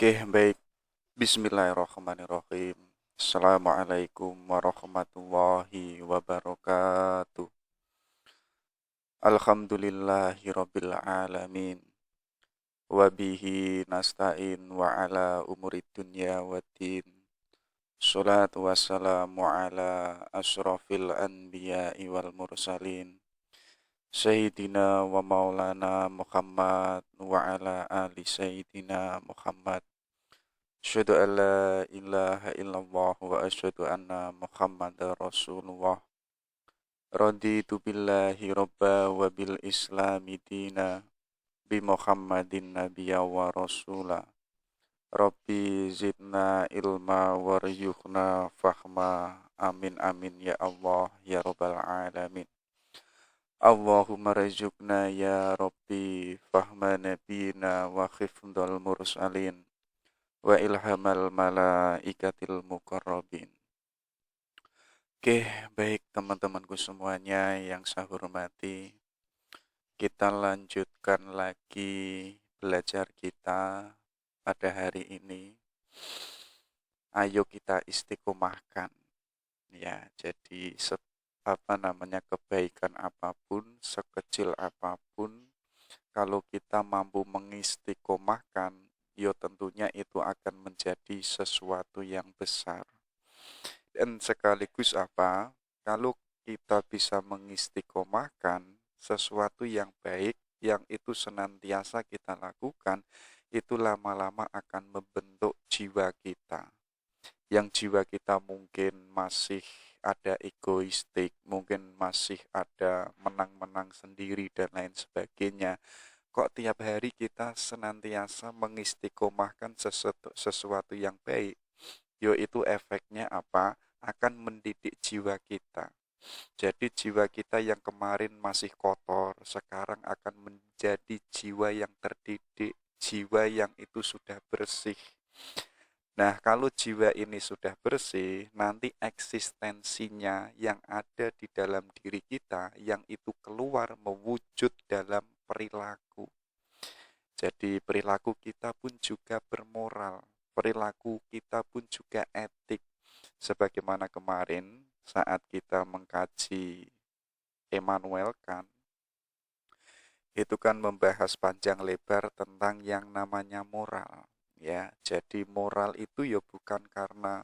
Oke, baik. Bismillahirrahmanirrahim. Assalamualaikum warahmatullahi wabarakatuh. Alhamdulillahirabbil alamin. Wabihi nasta'in wa ala umurid dunya waddin. Salatu wassalamu ala asrafil anbiya'i wal mursalin. Sayyidina wa maulana Muhammad wa ala ali Sayyidina Muhammad. Asyhadu an la ilaha illallah wa asyhadu anna Muhammadar Rasulullah. Raditu billahi robba wa bil islami dina bi Muhammadin nabiyya wa rasula. Rabbi zidna ilma waryuhna fahma. Amin amin ya Allah ya rabbal alamin. Allahumma razuqna ya Rabbi fahma nabiyina wa khifdal mursalin wa ilhamal malaikatil muqarrabin. Oke, baik teman-temanku semuanya yang saya hormati. Kita lanjutkan lagi belajar kita pada hari ini. Ayo kita istiqomahkan. Ya, jadi kebaikan apapun, sekecil apapun, kalau kita mampu mengistiqomahkan, ya tentunya itu akan menjadi sesuatu yang besar. Dan sekaligus kalau kita bisa mengistiqomahkan sesuatu yang baik, yang itu senantiasa kita lakukan, itu lama-lama akan membentuk jiwa kita. Yang jiwa kita mungkin masih ada egoistik, mungkin masih ada menang-menang sendiri dan lain sebagainya. Kok tiap hari kita senantiasa mengistiqomahkan sesuatu yang baik, yaitu efeknya akan mendidik jiwa kita. Jadi jiwa kita yang kemarin masih kotor, sekarang akan menjadi jiwa yang terdidik, jiwa yang itu sudah bersih. Nah, kalau jiwa ini sudah bersih, nanti eksistensinya yang ada di dalam diri kita, yang itu keluar mewujud dalam perilaku. Jadi perilaku kita pun juga bermoral, perilaku kita pun juga etik. Sebagaimana kemarin saat kita mengkaji Immanuel Kant, itu kan membahas panjang lebar tentang yang namanya moral. Ya, jadi moral itu ya bukan karena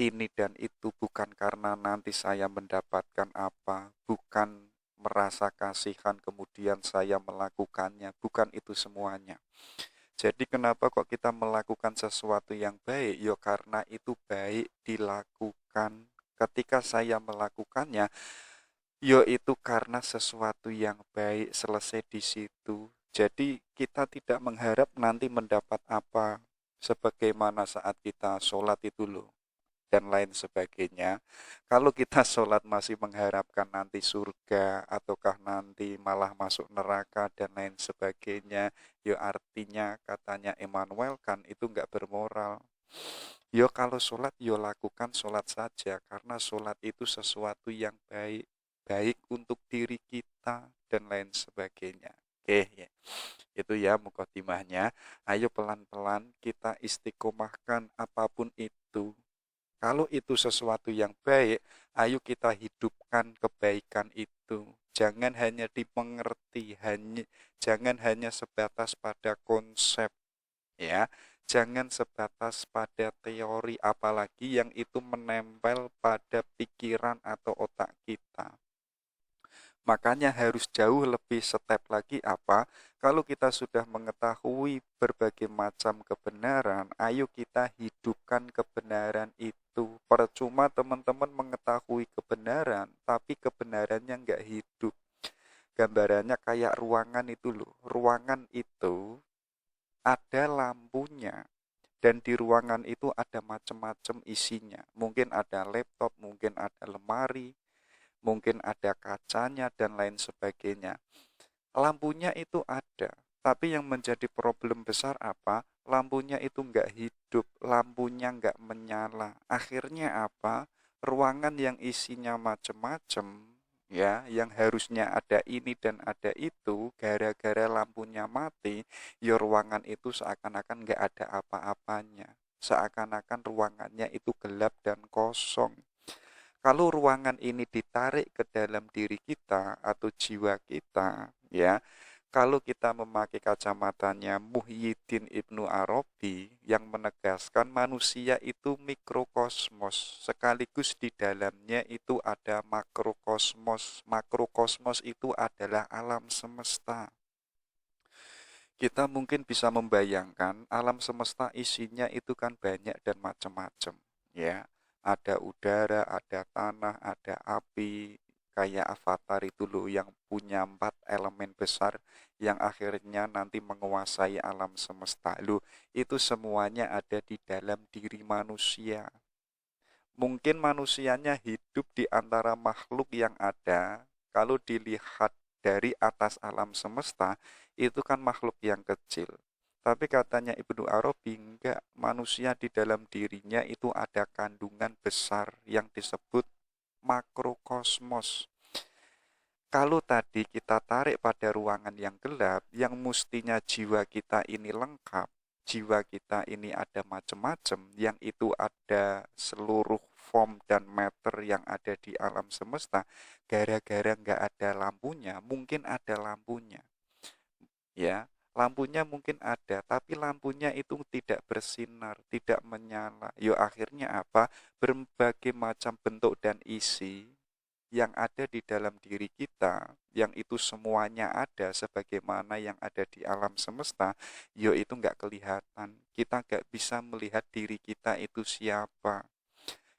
ini dan itu, bukan karena nanti saya mendapatkan apa, bukan merasa kasihan kemudian saya melakukannya, bukan itu semuanya. Jadi kenapa kok kita melakukan sesuatu yang baik? Ya karena itu baik dilakukan. Ketika saya melakukannya, ya itu karena sesuatu yang baik selesai di situ. Jadi kita tidak mengharap nanti mendapat apa, sebagaimana saat kita sholat itu loh, dan lain sebagainya. Kalau kita sholat masih mengharapkan nanti surga, ataukah nanti malah masuk neraka, dan lain sebagainya, ya artinya katanya Immanuel kan itu nggak bermoral. Yo kalau sholat, yo lakukan sholat saja, karena sholat itu sesuatu yang baik, baik untuk diri kita, dan lain sebagainya. Oke, ya. Itu ya mukadimahnya. Ayo pelan-pelan kita istiqomahkan apapun itu. Kalau itu sesuatu yang baik, ayo kita hidupkan kebaikan itu. Jangan hanya dimengerti, jangan hanya sebatas pada konsep, ya. Jangan sebatas pada teori, apalagi yang itu menempel pada pikiran atau otak kita. Makanya harus jauh lebih step lagi kalau kita sudah mengetahui berbagai macam kebenaran, ayo kita hidupkan kebenaran itu. Percuma teman-teman mengetahui kebenaran, tapi kebenarannya nggak hidup. Gambarannya kayak ruangan itu loh. Ruangan itu ada lampunya. Dan di ruangan itu ada macam-macam isinya. Mungkin ada laptop, mungkin ada lemari, mungkin ada kacanya, dan lain sebagainya. Lampunya itu ada, tapi yang menjadi problem besar lampunya itu nggak hidup, lampunya nggak menyala. Akhirnya ruangan yang isinya macam-macam, ya, yang harusnya ada ini dan ada itu, gara-gara lampunya mati, ya ruangan itu seakan-akan nggak ada apa-apanya, seakan-akan ruangannya itu gelap dan kosong. Kalau ruangan ini ditarik ke dalam diri kita atau jiwa kita, ya, kalau kita memakai kacamatanya Muhyiddin Ibnu Arabi yang menegaskan manusia itu mikrokosmos, sekaligus di dalamnya itu ada makrokosmos. Makrokosmos itu adalah alam semesta. Kita mungkin bisa membayangkan alam semesta isinya itu kan banyak dan macam-macam, ya. Ada udara, ada tanah, ada api, kayak Avatar itu loh yang punya 4 elemen besar yang akhirnya nanti menguasai alam semesta. Loh, itu semuanya ada di dalam diri manusia. Mungkin manusianya hidup di antara makhluk yang ada, kalau dilihat dari atas alam semesta, itu kan makhluk yang kecil. Tapi katanya Ibnu Arabi, enggak, manusia di dalam dirinya itu ada kandungan besar yang disebut makrokosmos. Kalau tadi kita tarik pada ruangan yang gelap, yang mestinya jiwa kita ini lengkap, jiwa kita ini ada macam-macam, yang itu ada seluruh form dan matter yang ada di alam semesta, gara-gara nggak ada lampunya, mungkin ada lampunya, ya. Lampunya mungkin ada, tapi lampunya itu tidak bersinar, tidak menyala. Yo akhirnya apa? Berbagai macam bentuk dan isi yang ada di dalam diri kita, yang itu semuanya ada sebagaimana yang ada di alam semesta, yo itu nggak kelihatan. Kita nggak bisa melihat diri kita itu siapa.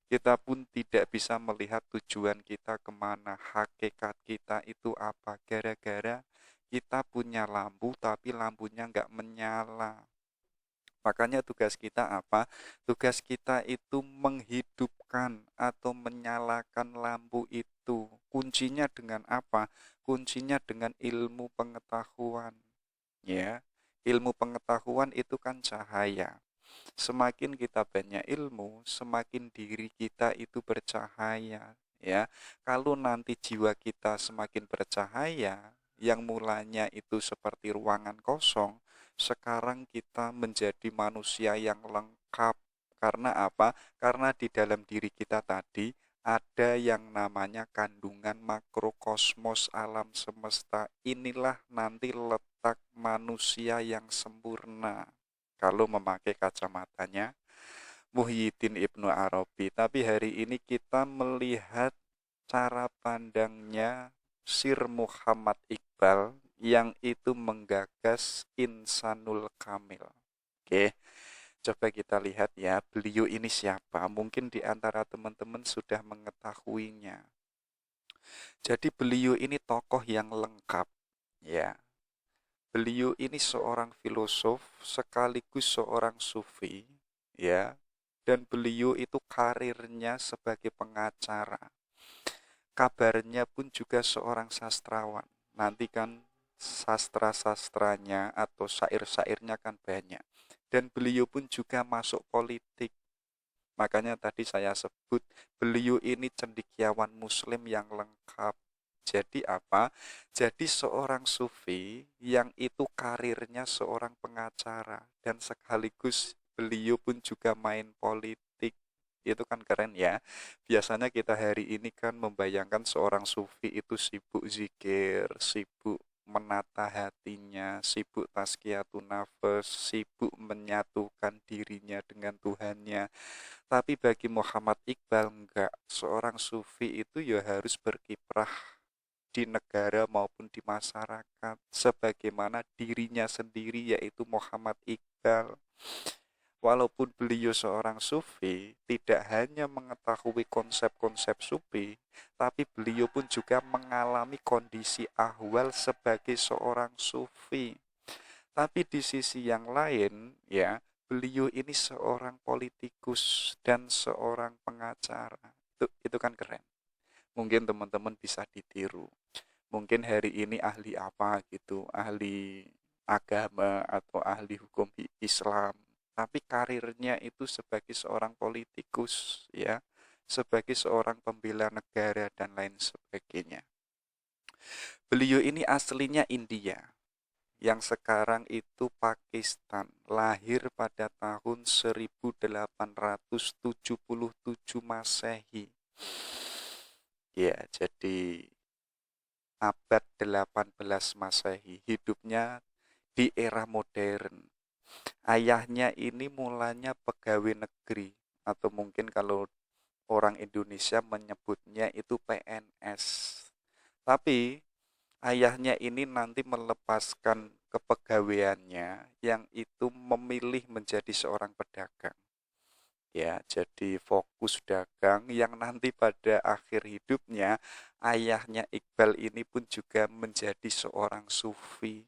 Kita pun tidak bisa melihat tujuan kita kemana, hakikat kita itu apa. Gara-gara kita punya lampu, tapi lampunya nggak menyala. Makanya tugas kita apa? Tugas kita itu menghidupkan atau menyalakan lampu itu. Kuncinya dengan apa? Kuncinya dengan ilmu pengetahuan. Ya, ilmu pengetahuan itu kan cahaya. Semakin kita banyak ilmu, semakin diri kita itu bercahaya. Ya, kalau nanti jiwa kita semakin bercahaya, yang mulanya itu seperti ruangan kosong, sekarang kita menjadi manusia yang lengkap. Karena apa? Karena di dalam diri kita tadi ada yang namanya kandungan makrokosmos alam semesta. Inilah nanti letak manusia yang sempurna kalau memakai kacamatanya Muhyiddin Ibnu Arabi. Tapi hari ini kita melihat cara pandangnya Sir Muhammad Iqbal yang itu menggagas Insanul Kamil. Oke, coba kita lihat ya, beliau ini siapa? Mungkin di antara teman-teman sudah mengetahuinya. Jadi beliau ini tokoh yang lengkap, ya. Beliau ini seorang filosof sekaligus seorang sufi, ya. Dan beliau itu karirnya sebagai pengacara. Kabarnya pun juga seorang sastrawan. Nanti kan sastra-sastranya atau syair-syairnya kan banyak. Dan beliau pun juga masuk politik. Makanya tadi saya sebut beliau ini cendekiawan muslim yang lengkap. Jadi apa? Jadi seorang sufi yang itu karirnya seorang pengacara dan sekaligus beliau pun juga main politik. Itu kan keren ya. Biasanya kita hari ini kan membayangkan seorang sufi itu sibuk zikir, sibuk menata hatinya, sibuk tazkiyatun nafas, sibuk menyatukan dirinya dengan Tuhannya. Tapi bagi Muhammad Iqbal enggak, seorang sufi itu ya harus berkiprah di negara maupun di masyarakat sebagaimana dirinya sendiri yaitu Muhammad Iqbal. Walaupun beliau seorang sufi, tidak hanya mengetahui konsep-konsep sufi, tapi beliau pun juga mengalami kondisi ahwal sebagai seorang sufi. Tapi di sisi yang lain, ya, beliau ini seorang politikus dan seorang pengacara. Itu kan keren. Mungkin teman-teman bisa ditiru. Mungkin hari ini ahli apa gitu, ahli agama atau ahli hukum Islam. Tapi karirnya itu sebagai seorang politikus, ya, sebagai seorang pembela negara dan lain sebagainya. Beliau ini aslinya India, yang sekarang itu Pakistan, lahir pada tahun 1877 Masehi. Ya, jadi abad 18 Masehi, hidupnya di era modern. Ayahnya ini mulanya pegawai negeri, atau mungkin kalau orang Indonesia menyebutnya itu PNS. Tapi ayahnya ini nanti melepaskan kepegawaiannya yang itu memilih menjadi seorang pedagang. Ya, jadi fokus dagang yang nanti pada akhir hidupnya ayahnya Iqbal ini pun juga menjadi seorang sufi.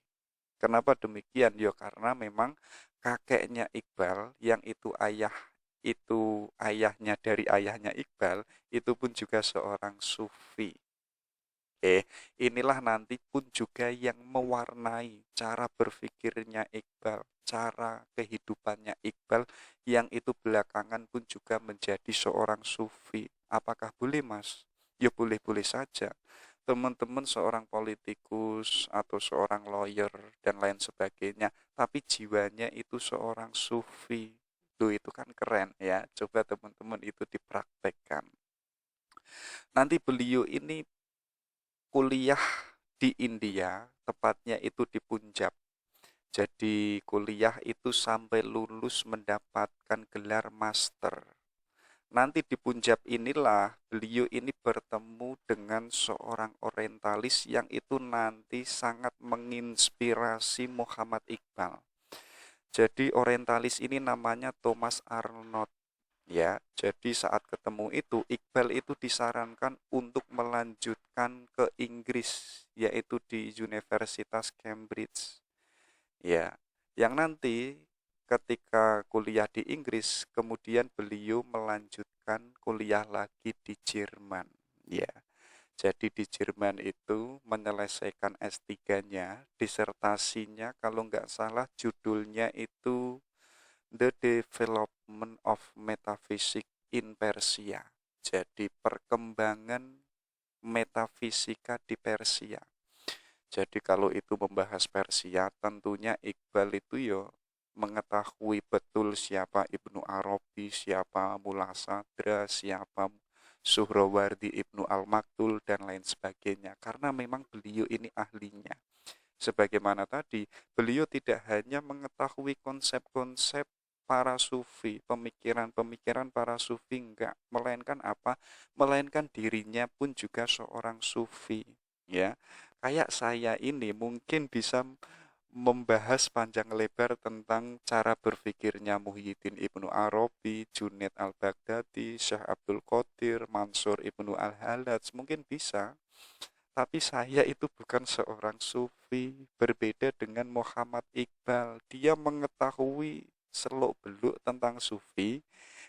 Kenapa demikian? Ya karena memang kakeknya Iqbal yang itu ayahnya dari ayahnya Iqbal itu pun juga seorang sufi. Inilah nanti pun juga yang mewarnai cara berpikirnya Iqbal, cara kehidupannya Iqbal yang itu belakangan pun juga menjadi seorang sufi. Apakah boleh, Mas? Ya boleh-boleh saja. Teman-teman seorang politikus atau seorang lawyer dan lain sebagainya, tapi jiwanya itu seorang sufi. Tuh itu kan keren ya. Coba teman-teman itu dipraktekkan. Nanti beliau ini kuliah di India, tepatnya itu di Punjab. Jadi kuliah itu sampai lulus mendapatkan gelar master. Nanti di Punjab inilah beliau ini bertemu dengan seorang orientalis yang itu nanti sangat menginspirasi Muhammad Iqbal. Jadi orientalis ini namanya Thomas Arnold. Ya, jadi saat ketemu itu Iqbal itu disarankan untuk melanjutkan ke Inggris, yaitu di Universitas Cambridge. Ya, yang nanti ketika kuliah di Inggris, kemudian beliau melanjutkan kuliah lagi di Jerman. Ya, jadi di Jerman itu menyelesaikan S3-nya, disertasinya kalau nggak salah judulnya itu The Development of Metaphysics in Persia. Jadi perkembangan metafisika di Persia. Jadi kalau itu membahas Persia, tentunya Iqbal itu yo mengetahui betul siapa Ibnu Arabi, siapa Mullah Sadra, siapa Suhrawardi Ibnu Al-Maktul dan lain sebagainya. Karena memang beliau ini ahlinya. Sebagaimana tadi, beliau tidak hanya mengetahui konsep-konsep para sufi, pemikiran-pemikiran para sufi, enggak, melainkan apa? Melainkan dirinya pun juga seorang sufi, ya. Kayak saya ini mungkin bisa membahas panjang lebar tentang cara berpikirnya Muhyiddin Ibnu Arabi, Junaid Al-Baghdadi, Syekh Abdul Qadir, Mansur Ibnu Al-Halaj, mungkin bisa. Tapi saya itu bukan seorang sufi, berbeda dengan Muhammad Iqbal. Dia mengetahui seluk-beluk tentang sufi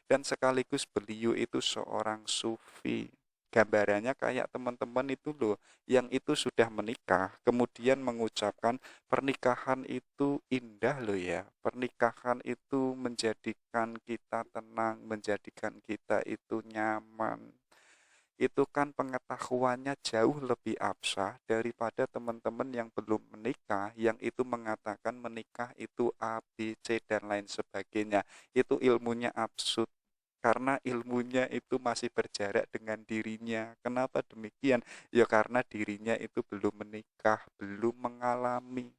dan sekaligus beliau itu seorang sufi. Gambarannya kayak teman-teman itu loh, yang itu sudah menikah, kemudian mengucapkan pernikahan itu indah loh ya. Pernikahan itu menjadikan kita tenang, menjadikan kita itu nyaman, itu kan pengetahuannya jauh lebih absah daripada teman-teman yang belum menikah, yang itu mengatakan menikah itu A, B, C, dan lain sebagainya. Itu ilmunya absurd, karena ilmunya itu masih berjarak dengan dirinya. Kenapa demikian? Ya karena dirinya itu belum menikah, belum mengalami.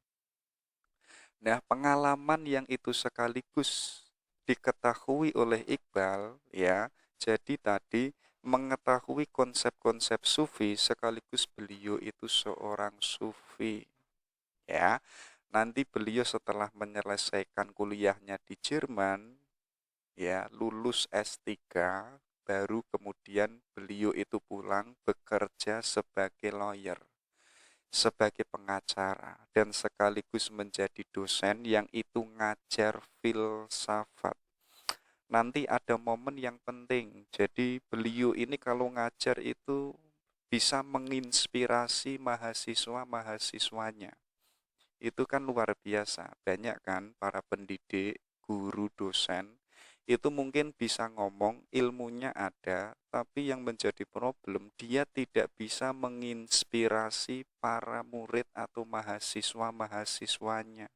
Nah, pengalaman yang itu sekaligus diketahui oleh Iqbal, ya, jadi tadi mengetahui konsep-konsep sufi sekaligus beliau itu seorang sufi, ya. Nanti beliau setelah menyelesaikan kuliahnya di Jerman, ya, lulus S3, baru kemudian beliau itu pulang bekerja sebagai lawyer, sebagai pengacara, dan sekaligus menjadi dosen yang itu ngajar filsafat. Nanti ada momen yang penting. Jadi beliau ini kalau ngajar itu bisa menginspirasi mahasiswa-mahasiswanya. Itu kan luar biasa. Banyak kan para pendidik, guru, dosen itu mungkin bisa ngomong, ilmunya ada, tapi yang menjadi problem dia tidak bisa menginspirasi para murid atau mahasiswa-mahasiswanya.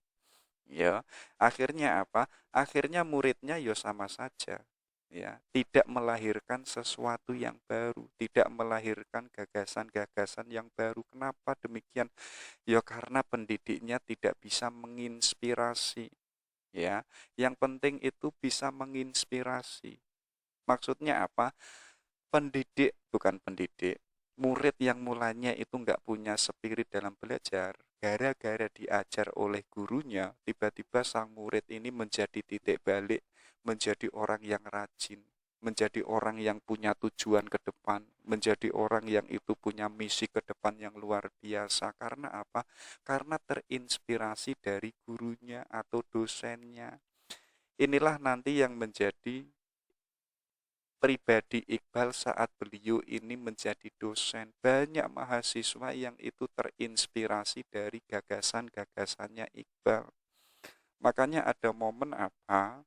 Ya, akhirnya apa? Akhirnya muridnya ya sama saja. Ya, tidak melahirkan sesuatu yang baru, tidak melahirkan gagasan-gagasan yang baru. Kenapa demikian? Ya karena pendidiknya tidak bisa menginspirasi. Ya, yang penting itu bisa menginspirasi. Maksudnya apa? Murid yang mulanya itu nggak punya spirit dalam belajar, gara-gara diajar oleh gurunya, tiba-tiba sang murid ini menjadi titik balik, menjadi orang yang rajin, menjadi orang yang punya tujuan ke depan, menjadi orang yang itu punya misi ke depan yang luar biasa. Karena apa? Karena terinspirasi dari gurunya atau dosennya. Inilah nanti yang menjadi pribadi Iqbal saat beliau ini menjadi dosen. Banyak mahasiswa yang itu terinspirasi dari gagasan-gagasannya Iqbal. Makanya ada momen apa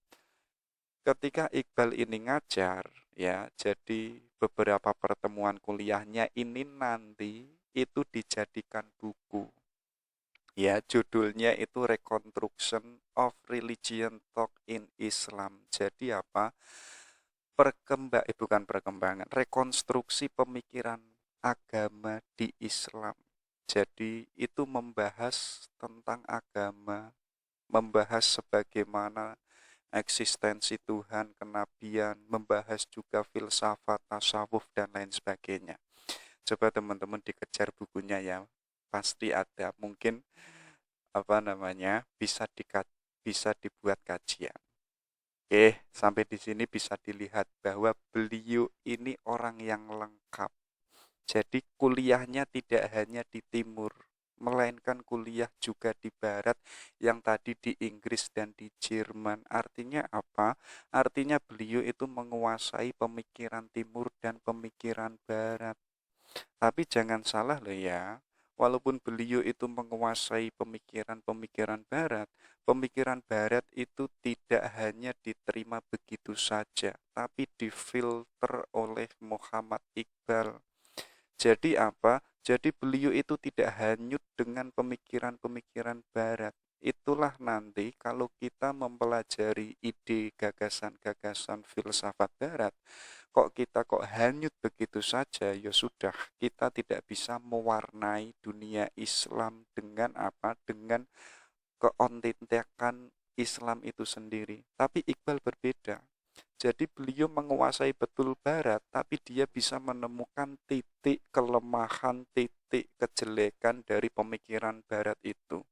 ketika Iqbal ini ngajar, ya, jadi beberapa pertemuan kuliahnya ini nanti itu dijadikan buku. Ya, judulnya itu Reconstruction of Religion Talk in Islam. Jadi apa? Bukan perkembangan, rekonstruksi pemikiran agama di Islam. Jadi itu membahas tentang agama, membahas sebagaimana eksistensi Tuhan, kenabian, membahas juga filsafat, tasawuf, dan lain sebagainya. Coba teman-teman dikejar bukunya ya, pasti ada. Mungkin bisa dibuat kajian. Oke, sampai di sini bisa dilihat bahwa beliau ini orang yang lengkap. Jadi kuliahnya tidak hanya di timur, melainkan kuliah juga di barat, yang tadi di Inggris dan di Jerman. Artinya apa? Artinya beliau itu menguasai pemikiran timur dan pemikiran barat. Tapi jangan salah loh ya, walaupun beliau itu menguasai pemikiran-pemikiran barat, pemikiran barat itu tidak hanya diterima begitu saja, tapi difilter oleh Muhammad Iqbal. Jadi apa? Jadi beliau itu tidak hanyut dengan pemikiran-pemikiran barat. Itulah nanti kalau kita mempelajari ide gagasan-gagasan filsafat barat, kok hanyut begitu saja, ya sudah, kita tidak bisa mewarnai dunia Islam dengan apa? Dengan keontintekan Islam itu sendiri. Tapi Iqbal berbeda. Jadi beliau menguasai betul barat, tapi dia bisa menemukan titik kelemahan, titik kejelekan dari pemikiran barat itu.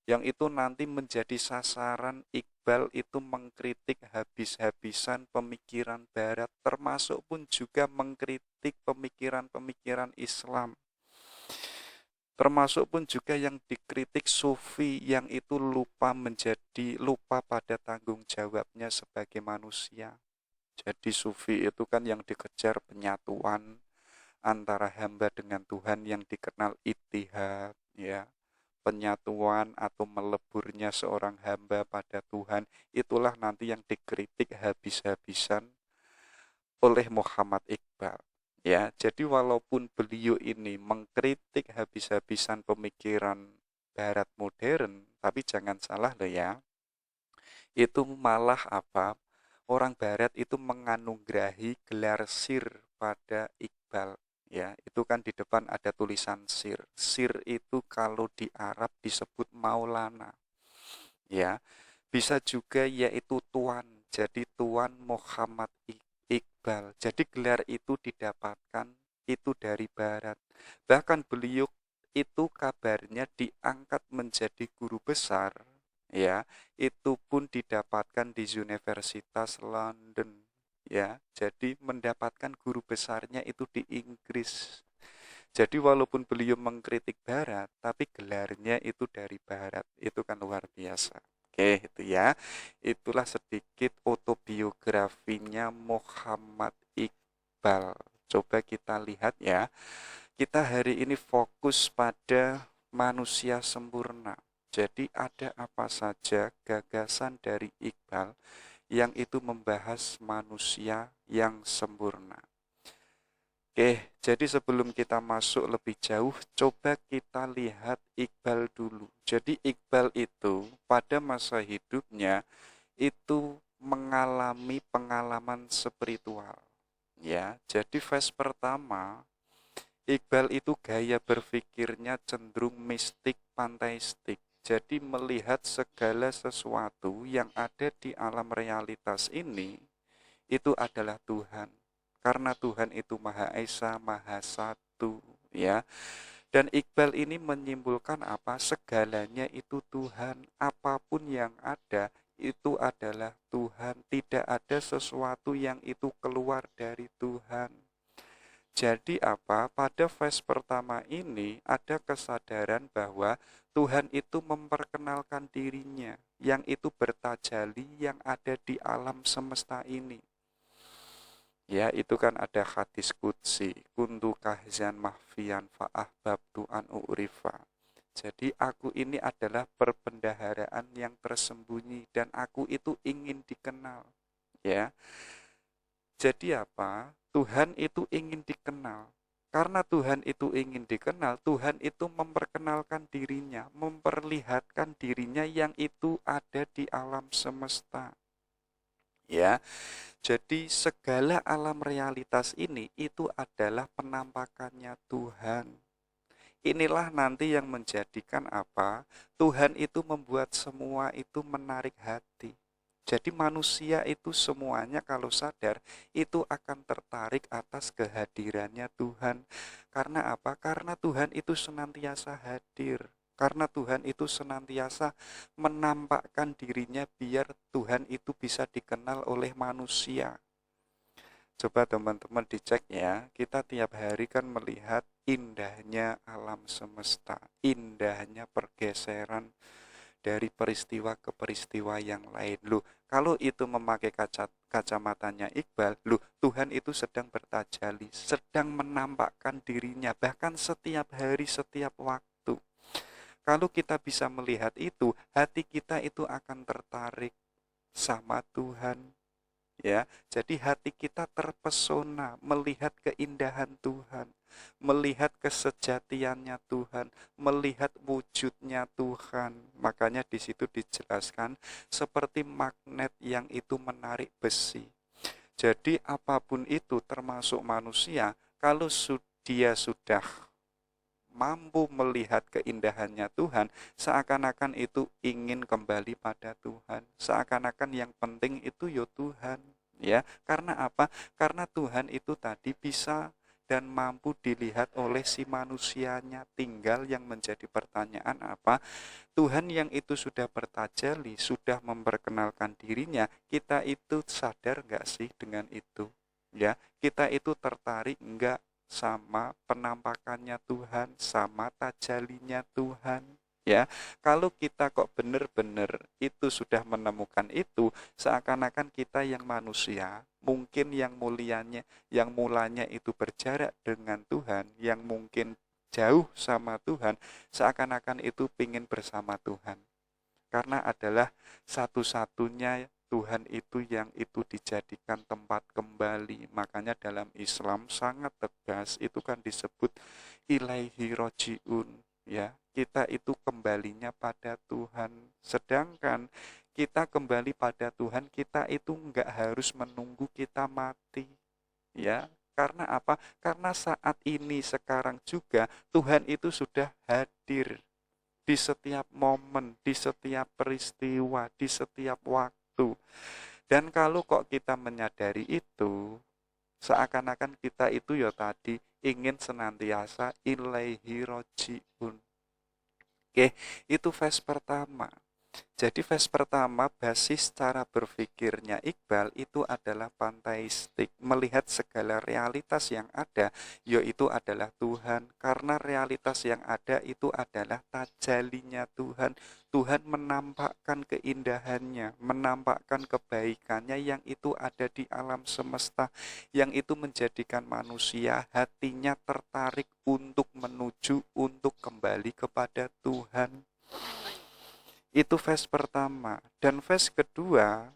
Yang itu nanti menjadi sasaran Iqbal itu mengkritik habis-habisan pemikiran barat, termasuk pun juga mengkritik pemikiran-pemikiran Islam. Termasuk pun juga yang dikritik sufi yang itu lupa pada tanggung jawabnya sebagai manusia. Jadi sufi itu kan yang dikejar penyatuan antara hamba dengan Tuhan yang dikenal ittihad, ya. Penyatuan atau meleburnya seorang hamba pada Tuhan, itulah nanti yang dikritik habis-habisan oleh Muhammad Iqbal. Ya, jadi walaupun beliau ini mengkritik habis-habisan pemikiran barat modern, tapi jangan salah loh ya, itu malah apa? Orang barat itu menganugerahi gelar sir pada Iqbal. Ya, itu kan di depan ada tulisan sir. Sir itu kalau di Arab disebut Maulana. Ya, bisa juga yaitu tuan. Jadi tuan Muhammad Iqbal. Jadi gelar itu didapatkan itu dari barat. Bahkan beliau itu kabarnya diangkat menjadi guru besar, ya, itu pun didapatkan di Universitas London, ya. Jadi mendapatkan guru besarnya itu di Inggris. Jadi walaupun beliau mengkritik barat, tapi gelarnya itu dari barat. Itu kan luar biasa. Oke, itu ya. Itulah sedikit autobiografinya Muhammad Iqbal. Coba kita lihat ya. Kita hari ini fokus pada manusia sempurna. Jadi ada apa saja gagasan dari Iqbal yang itu membahas manusia yang sempurna. Oke, jadi sebelum kita masuk lebih jauh, coba kita lihat Iqbal dulu. Jadi Iqbal itu pada masa hidupnya itu mengalami pengalaman spiritual. Ya, jadi fase pertama, Iqbal itu gaya berpikirnya cenderung mistik panteistik. Jadi melihat segala sesuatu yang ada di alam realitas ini itu adalah Tuhan. Karena Tuhan itu Maha Esa, Maha Satu, ya. Dan Iqbal ini menyimpulkan apa? Segalanya itu Tuhan. Apapun yang ada itu adalah Tuhan. Tidak ada sesuatu yang itu keluar dari Tuhan. Jadi apa? Pada fase pertama ini ada kesadaran bahwa Tuhan itu memperkenalkan dirinya yang itu bertajali yang ada di alam semesta ini. Ya, itu kan ada hadis qudsi, kuntu kahzan mahfian fa'ahbabtu an u'rifa. Jadi aku ini adalah perbendaharaan yang tersembunyi dan aku itu ingin dikenal. Ya. Jadi apa? Tuhan itu ingin dikenal. Karena Tuhan itu ingin dikenal, Tuhan itu memperkenalkan dirinya, memperlihatkan dirinya yang itu ada di alam semesta. Ya. Jadi segala alam realitas ini itu adalah penampakannya Tuhan. Inilah nanti yang menjadikan apa? Tuhan itu membuat semua itu menarik hati. Jadi manusia itu semuanya kalau sadar itu akan tertarik atas kehadirannya Tuhan. Karena apa? Karena Tuhan itu senantiasa hadir. Karena Tuhan itu senantiasa menampakkan dirinya biar Tuhan itu bisa dikenal oleh manusia. Coba teman-teman dicek ya, kita tiap hari kan melihat indahnya alam semesta, indahnya pergeseran dari peristiwa ke peristiwa yang lain. Loh, kalau itu memakai kacamatanya Iqbal, loh Tuhan itu sedang bertajali, sedang menampakkan dirinya, bahkan setiap hari, setiap waktu. Kalau kita bisa melihat itu, hati kita itu akan tertarik sama Tuhan. Ya, jadi hati kita terpesona melihat keindahan Tuhan, melihat kesejatiannya Tuhan, melihat wujudnya Tuhan. Makanya di situ dijelaskan seperti magnet yang itu menarik besi. Jadi apapun itu termasuk manusia, kalau dia sudah mampu melihat keindahannya Tuhan, seakan-akan itu ingin kembali pada Tuhan. Seakan-akan yang penting itu ya Tuhan. Ya, karena apa? Karena Tuhan itu tadi bisa dan mampu dilihat oleh si manusianya. Tinggal yang menjadi pertanyaan apa? Tuhan yang itu sudah bertajali, sudah memperkenalkan dirinya, kita itu sadar nggak sih dengan itu? Ya, kita itu tertarik nggak sama penampakannya Tuhan, sama tajalinya Tuhan. Ya, kalau kita kok benar-benar itu sudah menemukan itu, seakan-akan kita yang manusia, mungkin yang mulianya, yang mulanya itu berjarak dengan Tuhan, yang mungkin jauh sama Tuhan, seakan-akan itu pingin bersama Tuhan. Karena adalah satu-satunya Tuhan itu yang itu dijadikan tempat kembali. Makanya dalam Islam sangat tegas itu kan disebut ilaihi rojiun, ya. Kita itu kembalinya pada Tuhan. Sedangkan kita kembali pada Tuhan, kita itu enggak harus menunggu kita mati. Ya, karena apa? Karena saat ini sekarang juga Tuhan itu sudah hadir di setiap momen, di setiap peristiwa, di setiap waktu. Dan kalau kok kita menyadari itu, seakan-akan kita itu ya tadi ingin senantiasa ilaihi rojiun. Oke, itu fase pertama. Jadi fase pertama basis cara berpikirnya Iqbal itu adalah panteistik, melihat segala realitas yang ada yaitu adalah Tuhan, karena realitas yang ada itu adalah tajalinya Tuhan. Tuhan menampakkan keindahannya, menampakkan kebaikannya yang itu ada di alam semesta, yang itu menjadikan manusia hatinya tertarik untuk menuju, untuk kembali kepada Tuhan. Itu fase pertama. Dan fase kedua,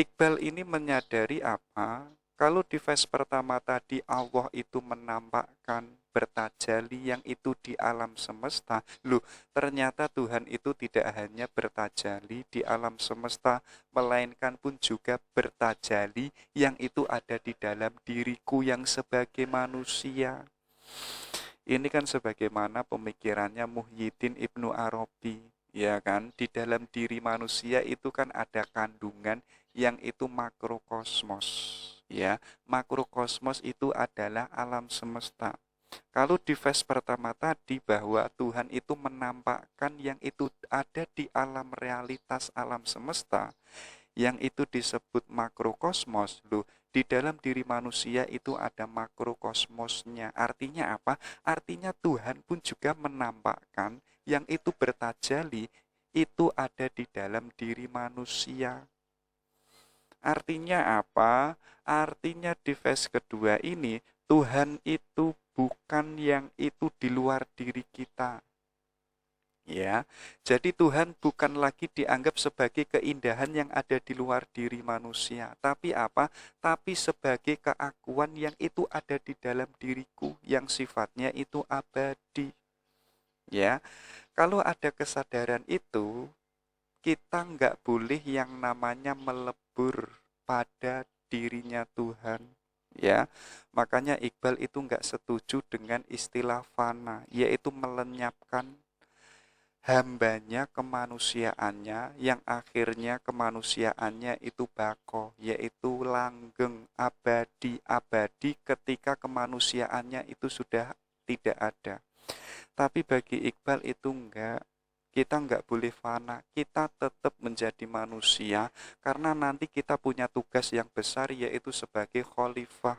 Iqbal ini menyadari apa? Kalau di verse pertama tadi Allah itu menampakkan bertajalli yang itu di alam semesta. Loh, ternyata Tuhan itu tidak hanya bertajalli di alam semesta, melainkan pun juga bertajalli yang itu ada di dalam diriku yang sebagai manusia. Ini kan sebagaimana pemikirannya Muhyiddin Ibnu Arabi, ya kan? Di dalam diri manusia itu kan ada kandungan yang itu makrokosmos, ya. Makrokosmos itu adalah alam semesta. Kalau di verse pertama tadi bahwa Tuhan itu menampakkan yang itu ada di alam realitas alam semesta, yang itu disebut makrokosmos. Loh, di dalam diri manusia itu ada makrokosmosnya. Artinya apa? Artinya Tuhan pun juga menampakkan yang itu bertajalli itu ada di dalam diri manusia. Artinya apa? Artinya di verse kedua ini Tuhan itu bukan yang itu di luar diri kita. Ya, jadi Tuhan bukan lagi dianggap sebagai keindahan yang ada di luar diri manusia, tapi apa? Tapi sebagai keakuan yang itu ada di dalam diriku, yang sifatnya itu abadi. Ya, kalau ada kesadaran itu, kita nggak boleh yang namanya melebur pada dirinya Tuhan. Ya, makanya Iqbal itu nggak setuju dengan istilah fana, yaitu melenyapkan hambanya kemanusiaannya yang akhirnya kemanusiaannya itu bako, yaitu langgeng abadi ketika kemanusiaannya itu sudah tidak ada. Tapi bagi Iqbal itu enggak. Kita enggak boleh fana, kita tetap menjadi manusia karena nanti kita punya tugas yang besar yaitu sebagai khalifah.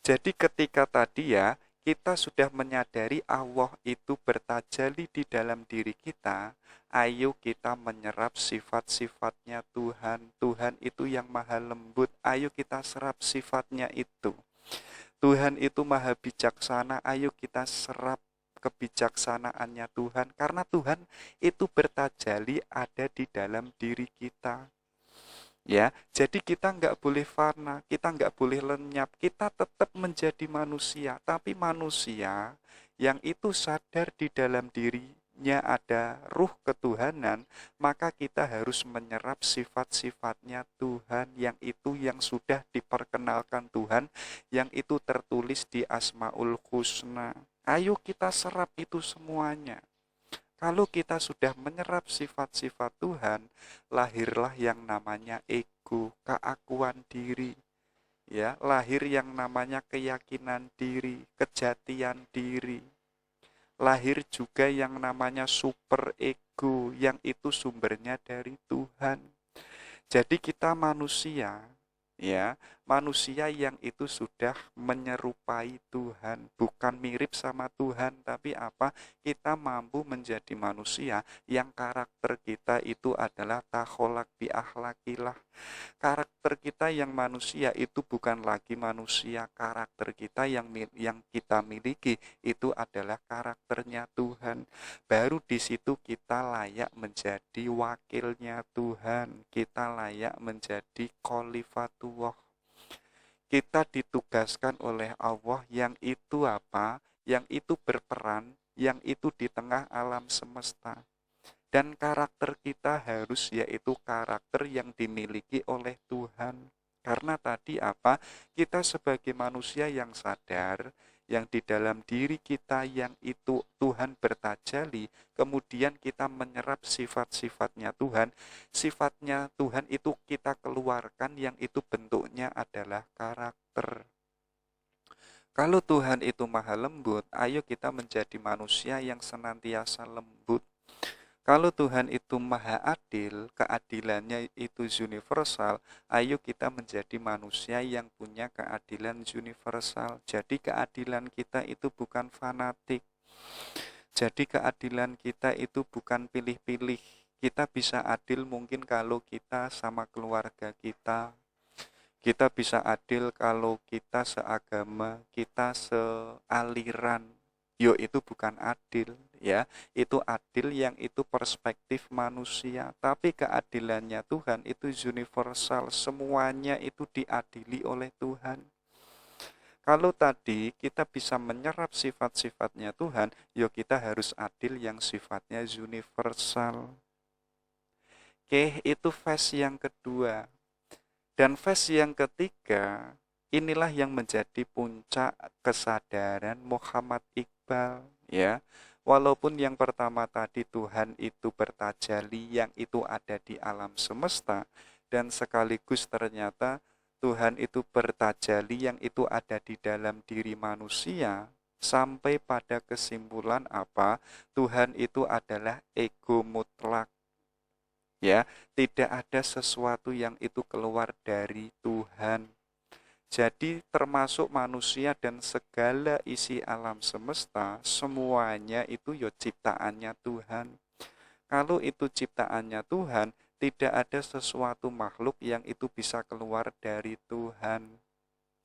Jadi ketika tadi ya, kita sudah menyadari Allah itu bertajalli di dalam diri kita, ayo kita menyerap sifat-sifatnya Tuhan. Tuhan itu yang maha lembut, ayo kita serap sifatnya itu. Tuhan itu maha bijaksana, ayo kita serap kebijaksanaannya Tuhan. Karena Tuhan itu bertajalli ada di dalam diri kita. Ya, jadi kita nggak boleh fana, kita nggak boleh lenyap, kita tetap menjadi manusia, tapi manusia yang itu sadar di dalam dirinya ada ruh ketuhanan, maka kita harus menyerap sifat-sifatnya Tuhan yang sudah diperkenalkan Tuhan, yang itu tertulis di Asmaul Husna. Ayo kita serap itu semuanya. Kalau kita sudah menyerap sifat-sifat Tuhan, lahirlah yang namanya ego, keakuan diri. Ya, lahir yang namanya keyakinan diri, kejatian diri. Lahir juga yang namanya super ego, yang itu sumbernya dari Tuhan. Jadi kita manusia, ya, manusia yang itu sudah menyerupai Tuhan, bukan mirip sama Tuhan, tapi apa? Kita mampu menjadi manusia yang karakter kita itu adalah takholak bi akhlakillah. Karakter kita yang manusia itu bukan lagi manusia, karakter kita yang kita miliki itu adalah karakternya Tuhan. Baru di situ kita layak menjadi wakilnya Tuhan, kita layak menjadi khalifatullah. Kita ditugaskan oleh Allah yang itu apa? Yang itu berperan, yang itu di tengah alam semesta. Dan karakter kita harus yaitu karakter yang dimiliki oleh Tuhan. Karena tadi apa? Kita sebagai manusia yang sadar, yang di dalam diri kita yang itu Tuhan bertajalli, kemudian kita menyerap sifat-sifatnya Tuhan. Sifatnya Tuhan itu kita keluarkan yang itu bentuknya adalah karakter. Kalau Tuhan itu maha lembut, ayo kita menjadi manusia yang senantiasa lembut. Kalau Tuhan itu maha adil, keadilannya itu universal, ayo kita menjadi manusia yang punya keadilan universal. Jadi keadilan kita itu bukan fanatik. Jadi keadilan kita itu bukan pilih-pilih. Kita bisa adil mungkin kalau kita sama keluarga kita. Kita bisa adil kalau kita seagama, kita sealiran. Yo itu bukan adil, ya. Itu adil yang itu perspektif manusia, tapi keadilannya Tuhan itu universal, semuanya itu diadili oleh Tuhan. Kalau tadi kita bisa menyerap sifat-sifatnya Tuhan, yuk kita harus adil yang sifatnya universal. Oke, itu fase yang kedua. Dan fase yang ketiga, inilah yang menjadi puncak kesadaran Muhammad Iqbal, ya. Walaupun yang pertama tadi Tuhan itu bertajali, yang itu ada di alam semesta, dan sekaligus ternyata Tuhan itu bertajali yang itu ada di dalam diri manusia, sampai pada kesimpulan apa? Tuhan itu adalah ego mutlak. Ya, tidak ada sesuatu yang itu keluar dari Tuhan. Jadi termasuk manusia dan segala isi alam semesta, semuanya itu ya ciptaannya Tuhan. Kalau itu ciptaannya Tuhan, tidak ada sesuatu makhluk yang itu bisa keluar dari Tuhan.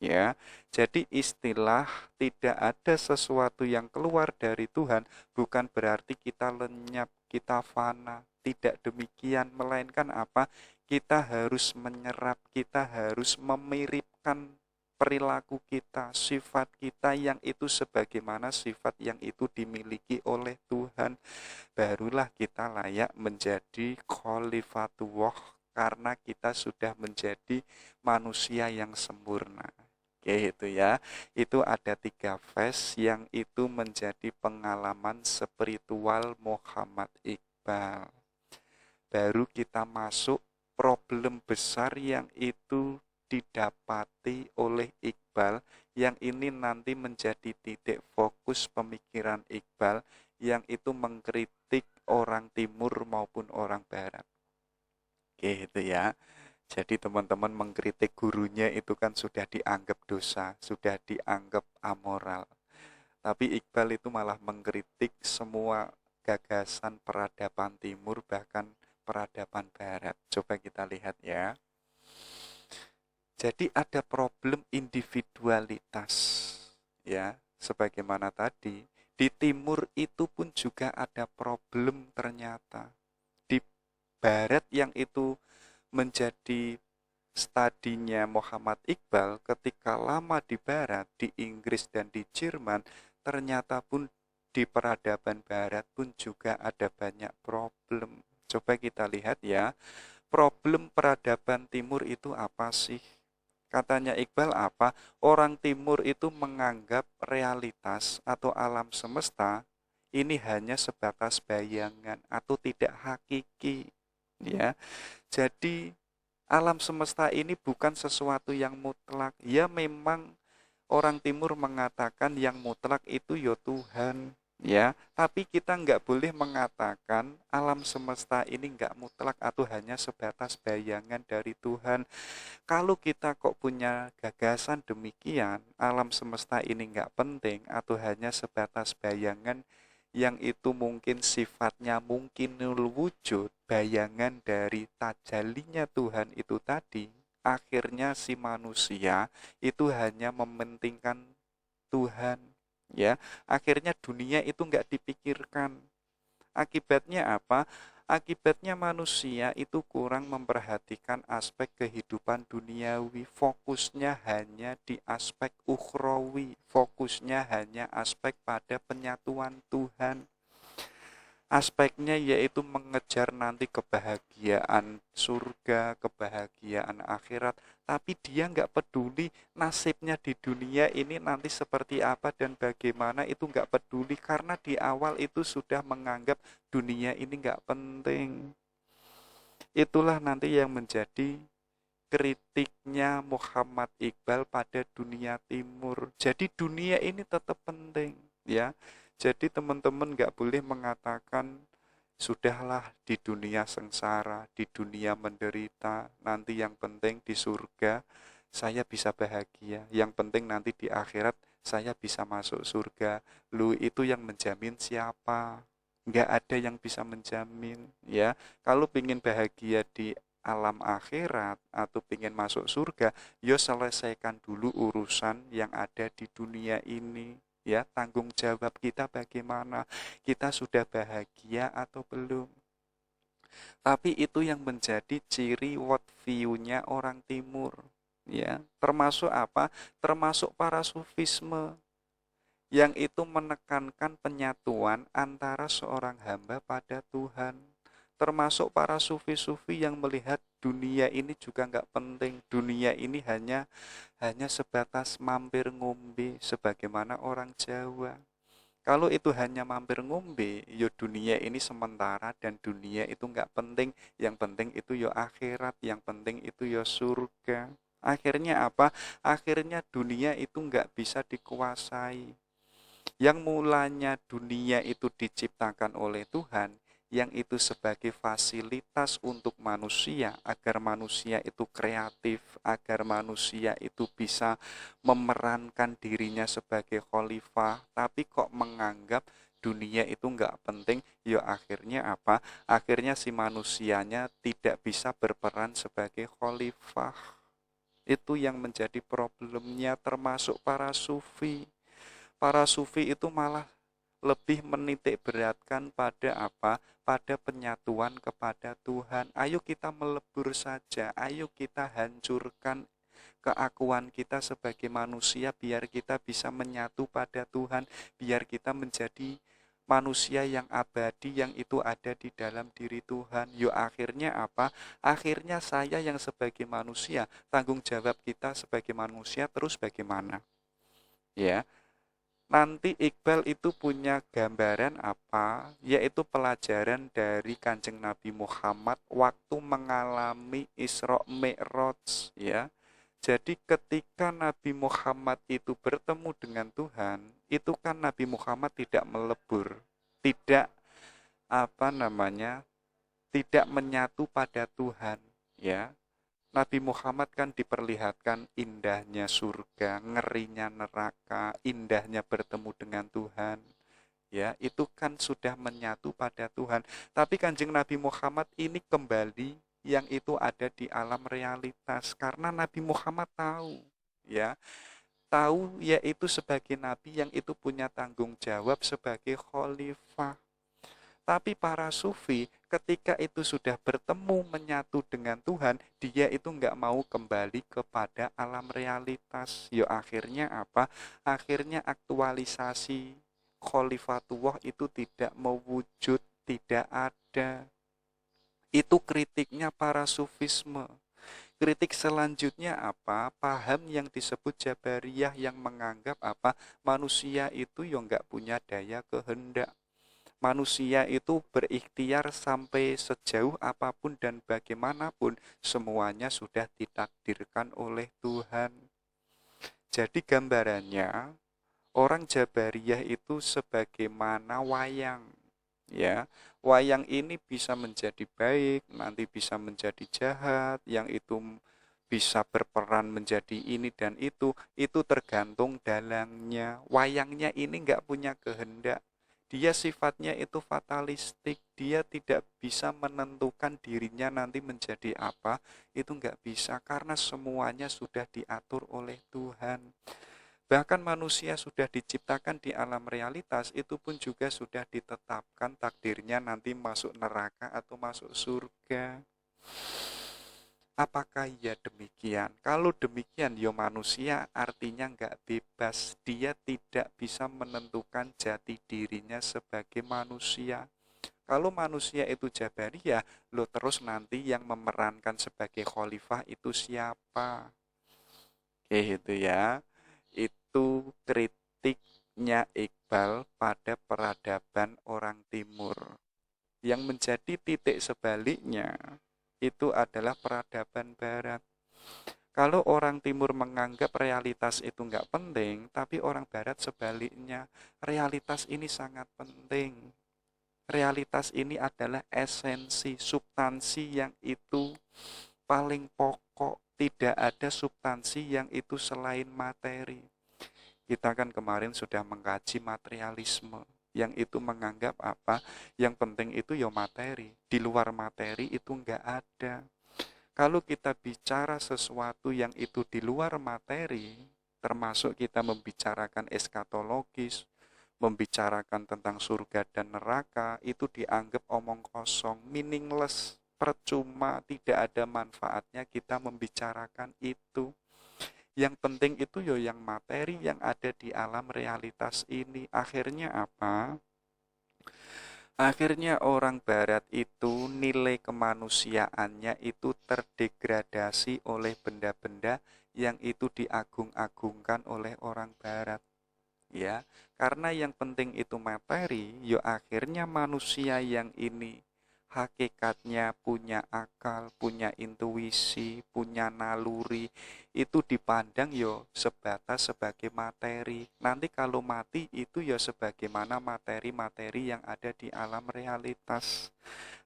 Ya, jadi istilah tidak ada sesuatu yang keluar dari Tuhan bukan berarti kita lenyap, kita fana. Tidak demikian, melainkan apa? Kita harus menyerap, kita harus memiripkan perilaku kita, sifat kita yang itu sebagaimana sifat yang itu dimiliki oleh Tuhan. Barulah kita layak menjadi khalifatullah karena kita sudah menjadi manusia yang sempurna. Oke, itu ya. Itu ada 3 fase yang itu menjadi pengalaman spiritual Muhammad Iqbal. Baru kita masuk problem besar yang itu didapati oleh Iqbal, yang ini nanti menjadi titik fokus pemikiran Iqbal, yang itu mengkritik orang timur maupun orang barat. Oke, itu ya. Jadi teman-teman mengkritik gurunya itu kan sudah dianggap dosa, sudah dianggap amoral. Tapi Iqbal itu malah mengkritik semua gagasan peradaban timur, bahkan peradaban barat. Coba kita lihat ya. Jadi ada problem individualitas. Ya, sebagaimana tadi, di timur itu pun juga ada problem ternyata. Di barat yang itu menjadi studinya Muhammad Iqbal ketika lama di barat, di Inggris dan di Jerman, ternyata pun di peradaban barat pun juga ada banyak problem. Coba kita lihat ya, problem peradaban timur itu apa sih? Katanya Iqbal apa? Orang timur itu menganggap realitas atau alam semesta ini hanya sebatas bayangan atau tidak hakiki, ya. Jadi alam semesta ini bukan sesuatu yang mutlak. Ya memang orang timur mengatakan yang mutlak itu ya Tuhan. Ya, tapi kita nggak boleh mengatakan alam semesta ini nggak mutlak atau hanya sebatas bayangan dari Tuhan. Kalau kita kok punya gagasan demikian, alam semesta ini nggak penting atau hanya sebatas bayangan yang itu mungkin sifatnya mungkin nul wujud, bayangan dari tajalinya Tuhan itu tadi, akhirnya si manusia itu hanya mementingkan Tuhan, ya. Akhirnya dunia itu nggak dipikirkan. Akibatnya apa? Akibatnya manusia itu kurang memperhatikan aspek kehidupan duniawi, fokusnya hanya di aspek ukhrawi, fokusnya hanya aspek pada penyatuan Tuhan. Aspeknya yaitu mengejar nanti kebahagiaan surga, kebahagiaan akhirat, tapi dia nggak peduli nasibnya di dunia ini nanti seperti apa dan bagaimana, itu nggak peduli karena di awal itu sudah menganggap dunia ini nggak penting. Itulah nanti yang menjadi kritiknya Muhammad Iqbal pada dunia timur. Jadi dunia ini tetap penting, ya. Jadi teman-teman nggak boleh mengatakan sudahlah di dunia sengsara, di dunia menderita, nanti yang penting di surga saya bisa bahagia, yang penting nanti di akhirat saya bisa masuk surga. Lu itu yang menjamin siapa? Nggak ada yang bisa menjamin, ya. Kalau ingin bahagia di alam akhirat atau ingin masuk surga, yo selesaikan dulu urusan yang ada di dunia ini. Ya, tanggung jawab kita bagaimana? Kita sudah bahagia atau belum? Tapi itu yang menjadi ciri world view-nya orang timur. Ya, termasuk apa? Termasuk para sufisme yang itu menekankan penyatuan antara seorang hamba pada Tuhan. Termasuk para sufi-sufi yang melihat dunia ini juga nggak penting. Dunia ini hanya sebatas mampir ngombe sebagaimana orang Jawa. Kalau itu hanya mampir ngombe, yo dunia ini sementara dan dunia itu nggak penting. Yang penting itu yo akhirat, yang penting itu yo surga. Akhirnya apa? Akhirnya dunia itu nggak bisa dikuasai. Yang mulanya dunia itu diciptakan oleh Tuhan, yang itu sebagai fasilitas untuk manusia, agar manusia itu kreatif, agar manusia itu bisa memerankan dirinya sebagai khalifah, tapi kok menganggap dunia itu nggak penting, ya akhirnya apa? Akhirnya si manusianya tidak bisa berperan sebagai khalifah. Itu yang menjadi problemnya termasuk para sufi. Para sufi itu malah lebih menitik beratkan pada apa? Pada penyatuan kepada Tuhan. Ayo kita melebur saja, ayo kita hancurkan keakuan kita sebagai manusia biar kita bisa menyatu pada Tuhan, biar kita menjadi manusia yang abadi yang itu ada di dalam diri Tuhan. Yo akhirnya apa? Akhirnya saya yang sebagai manusia, tanggung jawab kita sebagai manusia terus bagaimana? Ya, nanti Iqbal itu punya gambaran apa, yaitu pelajaran dari Kanjeng Nabi Muhammad waktu mengalami Isra Mi'raj, ya. Jadi ketika Nabi Muhammad itu bertemu dengan Tuhan, itu kan Nabi Muhammad tidak melebur, tidak apa namanya, tidak menyatu pada Tuhan, ya. Nabi Muhammad kan diperlihatkan indahnya surga, ngerinya neraka, indahnya bertemu dengan Tuhan. Ya, itu kan sudah menyatu pada Tuhan. Tapi Kanjeng Nabi Muhammad ini kembali yang itu ada di alam realitas karena Nabi Muhammad tahu, ya. Tahu yaitu sebagai nabi yang itu punya tanggung jawab sebagai khalifah. Tapi para sufi ketika itu sudah bertemu menyatu dengan Tuhan, dia itu nggak mau kembali kepada alam realitas. Yo akhirnya apa? Akhirnya aktualisasi khalifatullah itu tidak mewujud, tidak ada. Itu kritiknya para sufisme. Kritik selanjutnya apa? Paham yang disebut Jabariyah yang menganggap apa? Manusia itu yo nggak punya daya kehendak. Manusia itu berikhtiar sampai sejauh apapun dan bagaimanapun semuanya sudah ditakdirkan oleh Tuhan. Jadi gambarannya orang Jabariyah itu sebagaimana wayang, ya. Wayang ini bisa menjadi baik, nanti bisa menjadi jahat, yang itu bisa berperan menjadi ini dan itu tergantung dalangnya. Wayangnya ini nggak punya kehendak, dia sifatnya itu fatalistik, dia tidak bisa menentukan dirinya nanti menjadi apa, itu nggak bisa karena semuanya sudah diatur oleh Tuhan. Bahkan manusia sudah diciptakan di alam realitas, itu pun juga sudah ditetapkan takdirnya nanti masuk neraka atau masuk surga. Apakah ya demikian? Kalau demikian, ya manusia artinya nggak bebas. Dia tidak bisa menentukan jati dirinya sebagai manusia. Kalau manusia itu Jabariyah, lo terus nanti yang memerankan sebagai khalifah itu siapa? Itu ya. Itu kritiknya Iqbal pada peradaban orang timur. Yang menjadi titik sebaliknya itu adalah peradaban barat. Kalau orang timur menganggap realitas itu nggak penting, tapi orang barat sebaliknya, realitas ini sangat penting. Realitas ini adalah esensi, substansi yang itu paling pokok. Tidak ada substansi yang itu selain materi. Kita kan kemarin sudah mengkaji materialisme yang itu menganggap apa? Yang penting itu ya materi. Di luar materi itu enggak ada. Kalau kita bicara sesuatu yang itu di luar materi, termasuk kita membicarakan eskatologis, membicarakan tentang surga dan neraka, itu dianggap omong kosong, meaningless, percuma, tidak ada manfaatnya kita membicarakan itu. Yang penting itu yang materi yang ada di alam realitas ini. Akhirnya apa? Akhirnya orang barat itu nilai kemanusiaannya itu terdegradasi oleh benda-benda yang itu diagung-agungkan oleh orang barat. Ya, karena yang penting itu materi, akhirnya manusia yang ini hakikatnya punya akal, punya intuisi, punya naluri, itu dipandang sebatas sebagai materi. Nanti kalau mati itu sebagaimana materi-materi yang ada di alam realitas.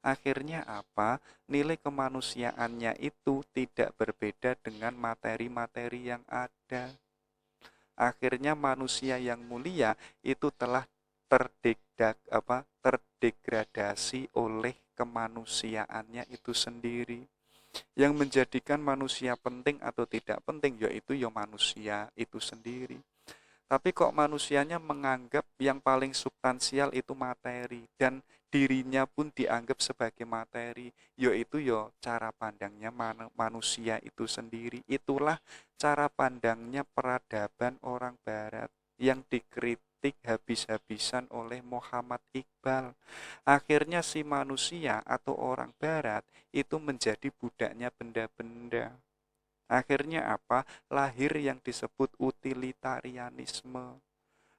Akhirnya apa? Nilai kemanusiaannya itu tidak berbeda dengan materi-materi yang ada. Akhirnya manusia yang mulia itu telah terdegradasi oleh kemanusiaannya itu sendiri. Yang menjadikan manusia penting atau tidak penting yaitu manusia itu sendiri. Tapi kok manusianya menganggap yang paling substansial itu materi, dan dirinya pun dianggap sebagai materi, yaitu cara pandangnya manusia itu sendiri. Itulah cara pandangnya peradaban orang barat yang dikritik habis-habisan oleh Muhammad Iqbal. Akhirnya si manusia atau orang barat itu menjadi budaknya benda-benda. Akhirnya apa? Lahir yang disebut utilitarianisme.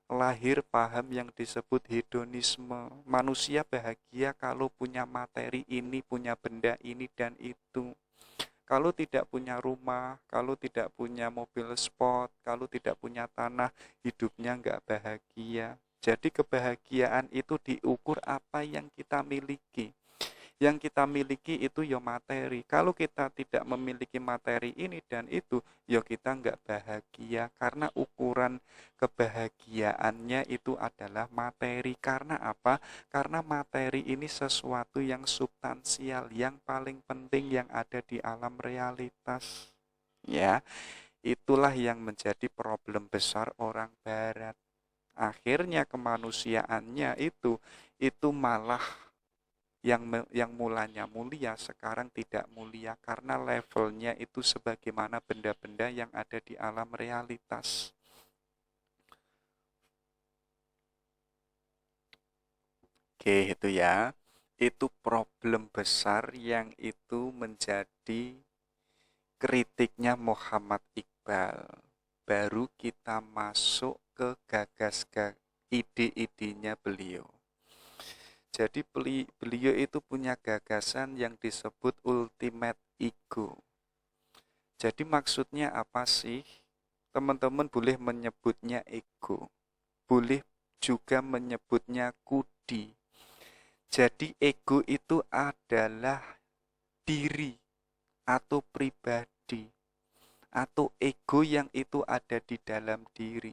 Lahir paham yang disebut hedonisme. Manusia bahagia kalau punya materi ini, punya benda ini dan itu. Kalau tidak punya rumah, kalau tidak punya mobil sport, kalau tidak punya tanah, hidupnya enggak bahagia. Jadi kebahagiaan itu diukur apa yang kita miliki. Yang kita miliki itu materi. Kalau kita tidak memiliki materi ini dan itu, kita nggak bahagia. Karena ukuran kebahagiaannya itu adalah materi. Karena apa? Karena materi ini sesuatu yang substansial, yang paling penting yang ada di alam realitas. Ya, itulah yang menjadi problem besar orang barat. Akhirnya kemanusiaannya itu malah yang mulanya mulia sekarang tidak mulia karena levelnya itu sebagaimana benda-benda yang ada di alam realitas. Oke, itu ya. Itu problem besar yang itu menjadi kritiknya Muhammad Iqbal. Baru kita masuk ke ide-idenya beliau. Jadi beliau itu punya gagasan yang disebut ultimate ego. Jadi maksudnya apa sih? Teman-teman boleh menyebutnya ego. Boleh juga menyebutnya kudi. Jadi ego itu adalah diri atau pribadi. Atau ego yang itu ada di dalam diri.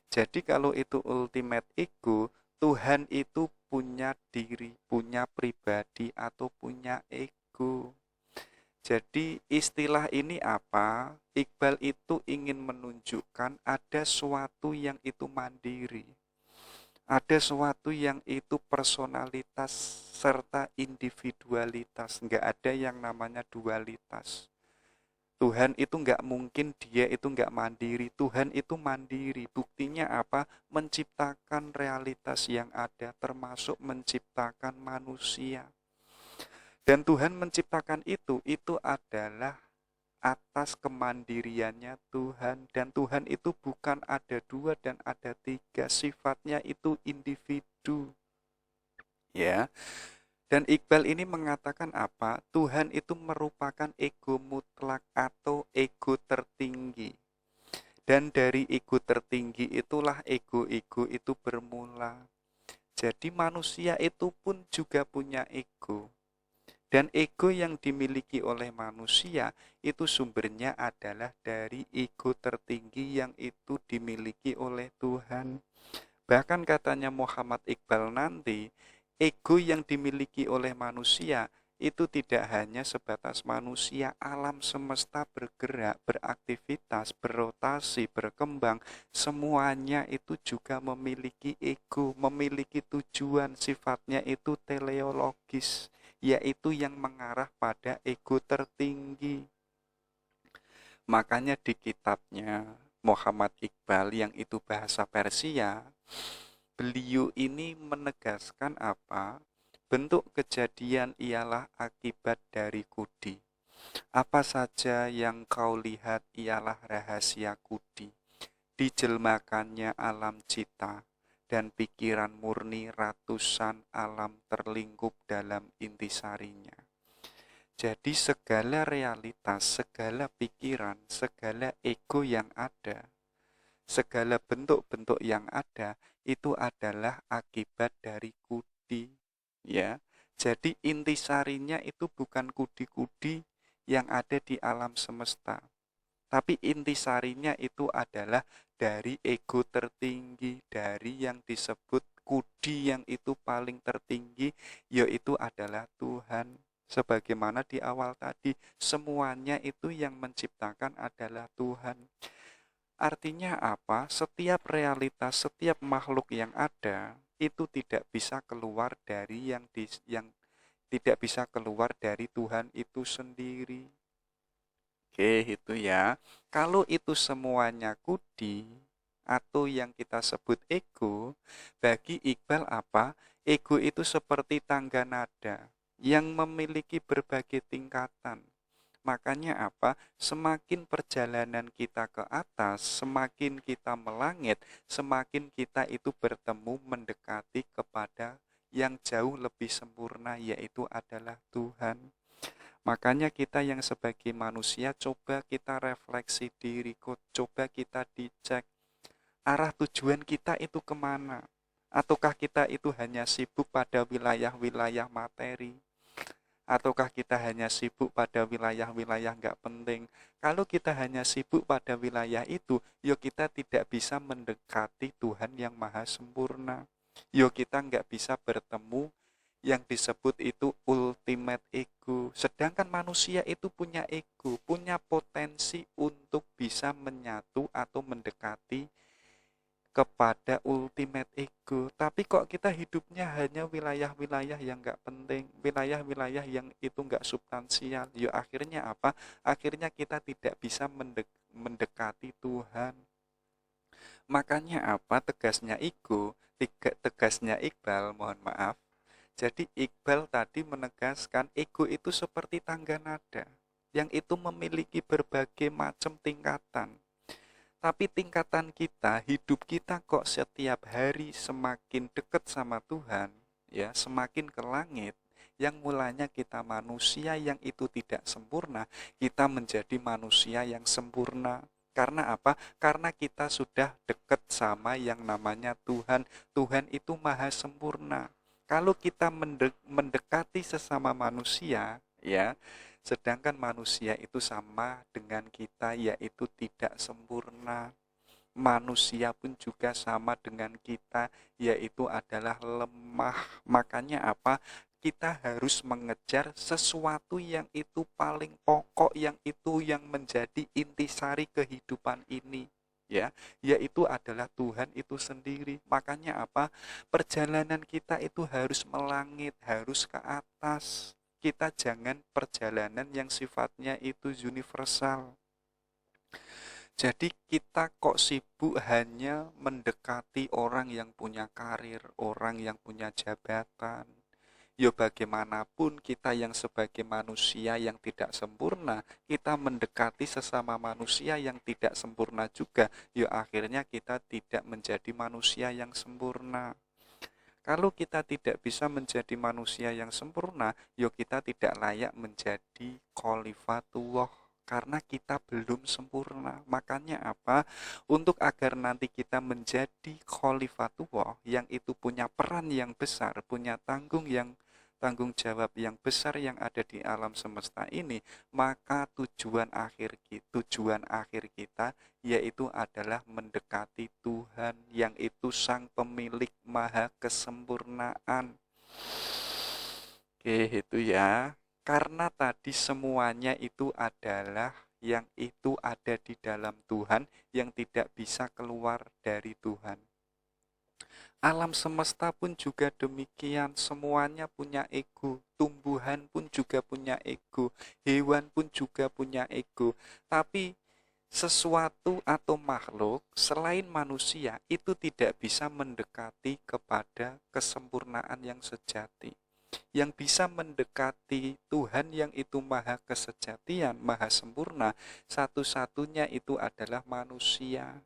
Jadi kalau itu ultimate ego, Tuhan itu punya diri, punya pribadi, atau punya ego. Jadi istilah ini apa? Iqbal itu ingin menunjukkan ada suatu yang itu mandiri. Ada suatu yang itu personalitas serta individualitas. Nggak ada yang namanya dualitas. Tuhan itu nggak mungkin dia itu nggak mandiri. Tuhan itu mandiri. Buktinya apa? Menciptakan realitas yang ada, termasuk menciptakan manusia. Dan Tuhan menciptakan itu adalah atas kemandiriannya Tuhan. Dan Tuhan itu bukan ada dua dan ada tiga. Sifatnya itu individu. Ya. Dan Iqbal ini mengatakan apa? Tuhan itu merupakan ego mutlak atau ego tertinggi. Dan dari ego tertinggi itulah ego-ego itu bermula. Jadi manusia itu pun juga punya ego. Dan ego yang dimiliki oleh manusia itu sumbernya adalah dari ego tertinggi yang itu dimiliki oleh Tuhan. Bahkan katanya Muhammad Iqbal nanti, ego yang dimiliki oleh manusia itu tidak hanya sebatas manusia, alam semesta bergerak, beraktivitas, berotasi, berkembang, semuanya itu juga memiliki ego, memiliki tujuan, sifatnya itu teleologis, yaitu yang mengarah pada ego tertinggi. Makanya di kitabnya Muhammad Iqbal yang itu bahasa Persia, beliau ini menegaskan apa? Bentuk kejadian ialah akibat dari kudi. Apa saja yang kau lihat ialah rahasia kudi. Dijelmakannya alam cita dan pikiran murni ratusan alam terlingkup dalam intisarinya. Jadi segala realitas, segala pikiran, segala ego yang ada, segala bentuk-bentuk yang ada itu adalah akibat dari kudi, ya. Jadi intisarinya itu bukan kudi-kudi yang ada di alam semesta, tapi intisarinya itu adalah dari ego tertinggi, dari yang disebut kudi yang itu paling tertinggi, yaitu adalah Tuhan. Sebagaimana di awal tadi, semuanya itu yang menciptakan adalah Tuhan. Artinya apa? Setiap realitas, setiap makhluk yang ada itu tidak bisa keluar dari yang tidak bisa keluar dari Tuhan itu sendiri. Oke, itu ya. Kalau itu semuanya kudi atau yang kita sebut ego, bagi Iqbal apa? Ego itu seperti tangga nada yang memiliki berbagai tingkatan. Makanya apa? Semakin perjalanan kita ke atas, semakin kita melangit, semakin kita itu bertemu mendekati kepada yang jauh lebih sempurna, yaitu adalah Tuhan. Makanya kita yang sebagai manusia coba kita refleksi diri, coba kita dicek arah tujuan kita itu kemana. Ataukah kita itu hanya sibuk pada wilayah-wilayah materi? Ataukah kita hanya sibuk pada wilayah-wilayah nggak penting? Kalau kita hanya sibuk pada wilayah itu, yuk kita tidak bisa mendekati Tuhan yang maha sempurna. Yuk kita nggak bisa bertemu yang disebut itu ultimate ego. Sedangkan manusia itu punya ego, punya potensi untuk bisa menyatu atau mendekati kepada ultimate ego. Tapi kok kita hidupnya hanya wilayah-wilayah yang nggak penting, wilayah-wilayah yang itu nggak substansial. Ya akhirnya apa? Akhirnya kita tidak bisa mendekati Tuhan. Makanya apa? Tegasnya ego, tegasnya Iqbal, mohon maaf. Jadi Iqbal tadi menegaskan ego itu seperti tangga nada yang itu memiliki berbagai macam tingkatan. Tapi tingkatan kita, hidup kita kok setiap hari semakin dekat sama Tuhan, ya, semakin ke langit. Yang mulanya kita manusia yang itu tidak sempurna, kita menjadi manusia yang sempurna. Karena apa? Karena kita sudah dekat sama yang namanya Tuhan. Tuhan itu maha sempurna. Kalau kita mendekati sesama manusia, ya, sedangkan manusia itu sama dengan kita, yaitu tidak sempurna. Manusia pun juga sama dengan kita, yaitu adalah lemah. Makanya apa? Kita harus mengejar sesuatu yang itu paling pokok, yang itu yang menjadi intisari kehidupan ini, ya, yaitu adalah Tuhan itu sendiri. Makanya apa? Perjalanan kita itu harus melangit, harus ke atas. Kita jangan perjalanan yang sifatnya itu universal. Jadi kita kok sibuk hanya mendekati orang yang punya karir, orang yang punya jabatan. Ya bagaimanapun kita yang sebagai manusia yang tidak sempurna, kita mendekati sesama manusia yang tidak sempurna juga. Ya akhirnya kita tidak menjadi manusia yang sempurna. Kalau kita tidak bisa menjadi manusia yang sempurna, yuk kita tidak layak menjadi khalifatullah karena kita belum sempurna. Makanya apa? Untuk agar nanti kita menjadi khalifatullah yang itu punya peran yang besar, punya tanggung jawab yang besar yang ada di alam semesta ini, maka tujuan akhir kita yaitu adalah mendekati Tuhan yang itu sang pemilik maha kesempurnaan. Oke, itu ya. Karena tadi semuanya itu adalah yang itu ada di dalam Tuhan, yang tidak bisa keluar dari Tuhan. Alam semesta pun juga demikian, semuanya punya ego. Tumbuhan pun juga punya ego, hewan pun juga punya ego. Tapi sesuatu atau makhluk selain manusia itu tidak bisa mendekati kepada kesempurnaan yang sejati. Yang bisa mendekati Tuhan yang itu maha kesejatian, maha sempurna, satu-satunya itu adalah manusia.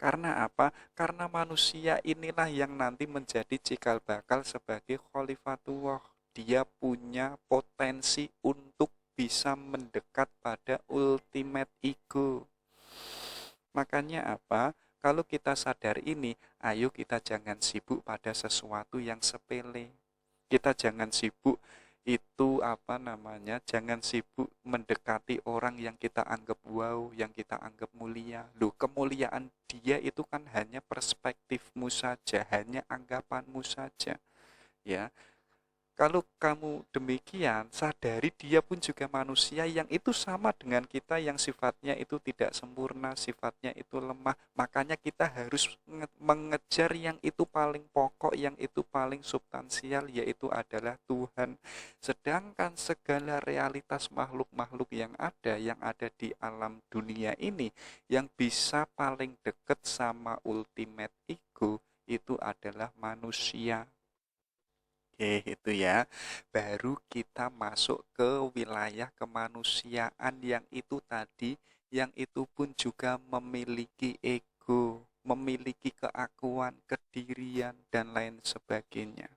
Karena apa? Karena manusia inilah yang nanti menjadi cikal bakal sebagai Khalifatullah. Dia punya potensi untuk bisa mendekat pada ultimate ego. Makanya apa? Kalau kita sadar ini, ayo kita jangan sibuk pada sesuatu yang sepele. Kita jangan sibuk itu jangan sibuk mendekati orang yang kita anggap wow, yang kita anggap mulia. Loh, kemuliaan dia itu kan hanya perspektifmu saja, hanya anggapanmu saja. Ya, kalau kamu demikian, sadari dia pun juga manusia yang itu sama dengan kita, yang sifatnya itu tidak sempurna, sifatnya itu lemah. Makanya kita harus mengejar yang itu paling pokok, yang itu paling substansial, yaitu adalah Tuhan. Sedangkan segala realitas makhluk-makhluk yang ada di alam dunia ini, yang bisa paling dekat sama ultimate ego, itu adalah manusia. Oke, itu ya. Baru kita masuk ke wilayah kemanusiaan yang itu tadi, yang itu pun juga memiliki ego, memiliki keakuan, kedirian, dan lain sebagainya.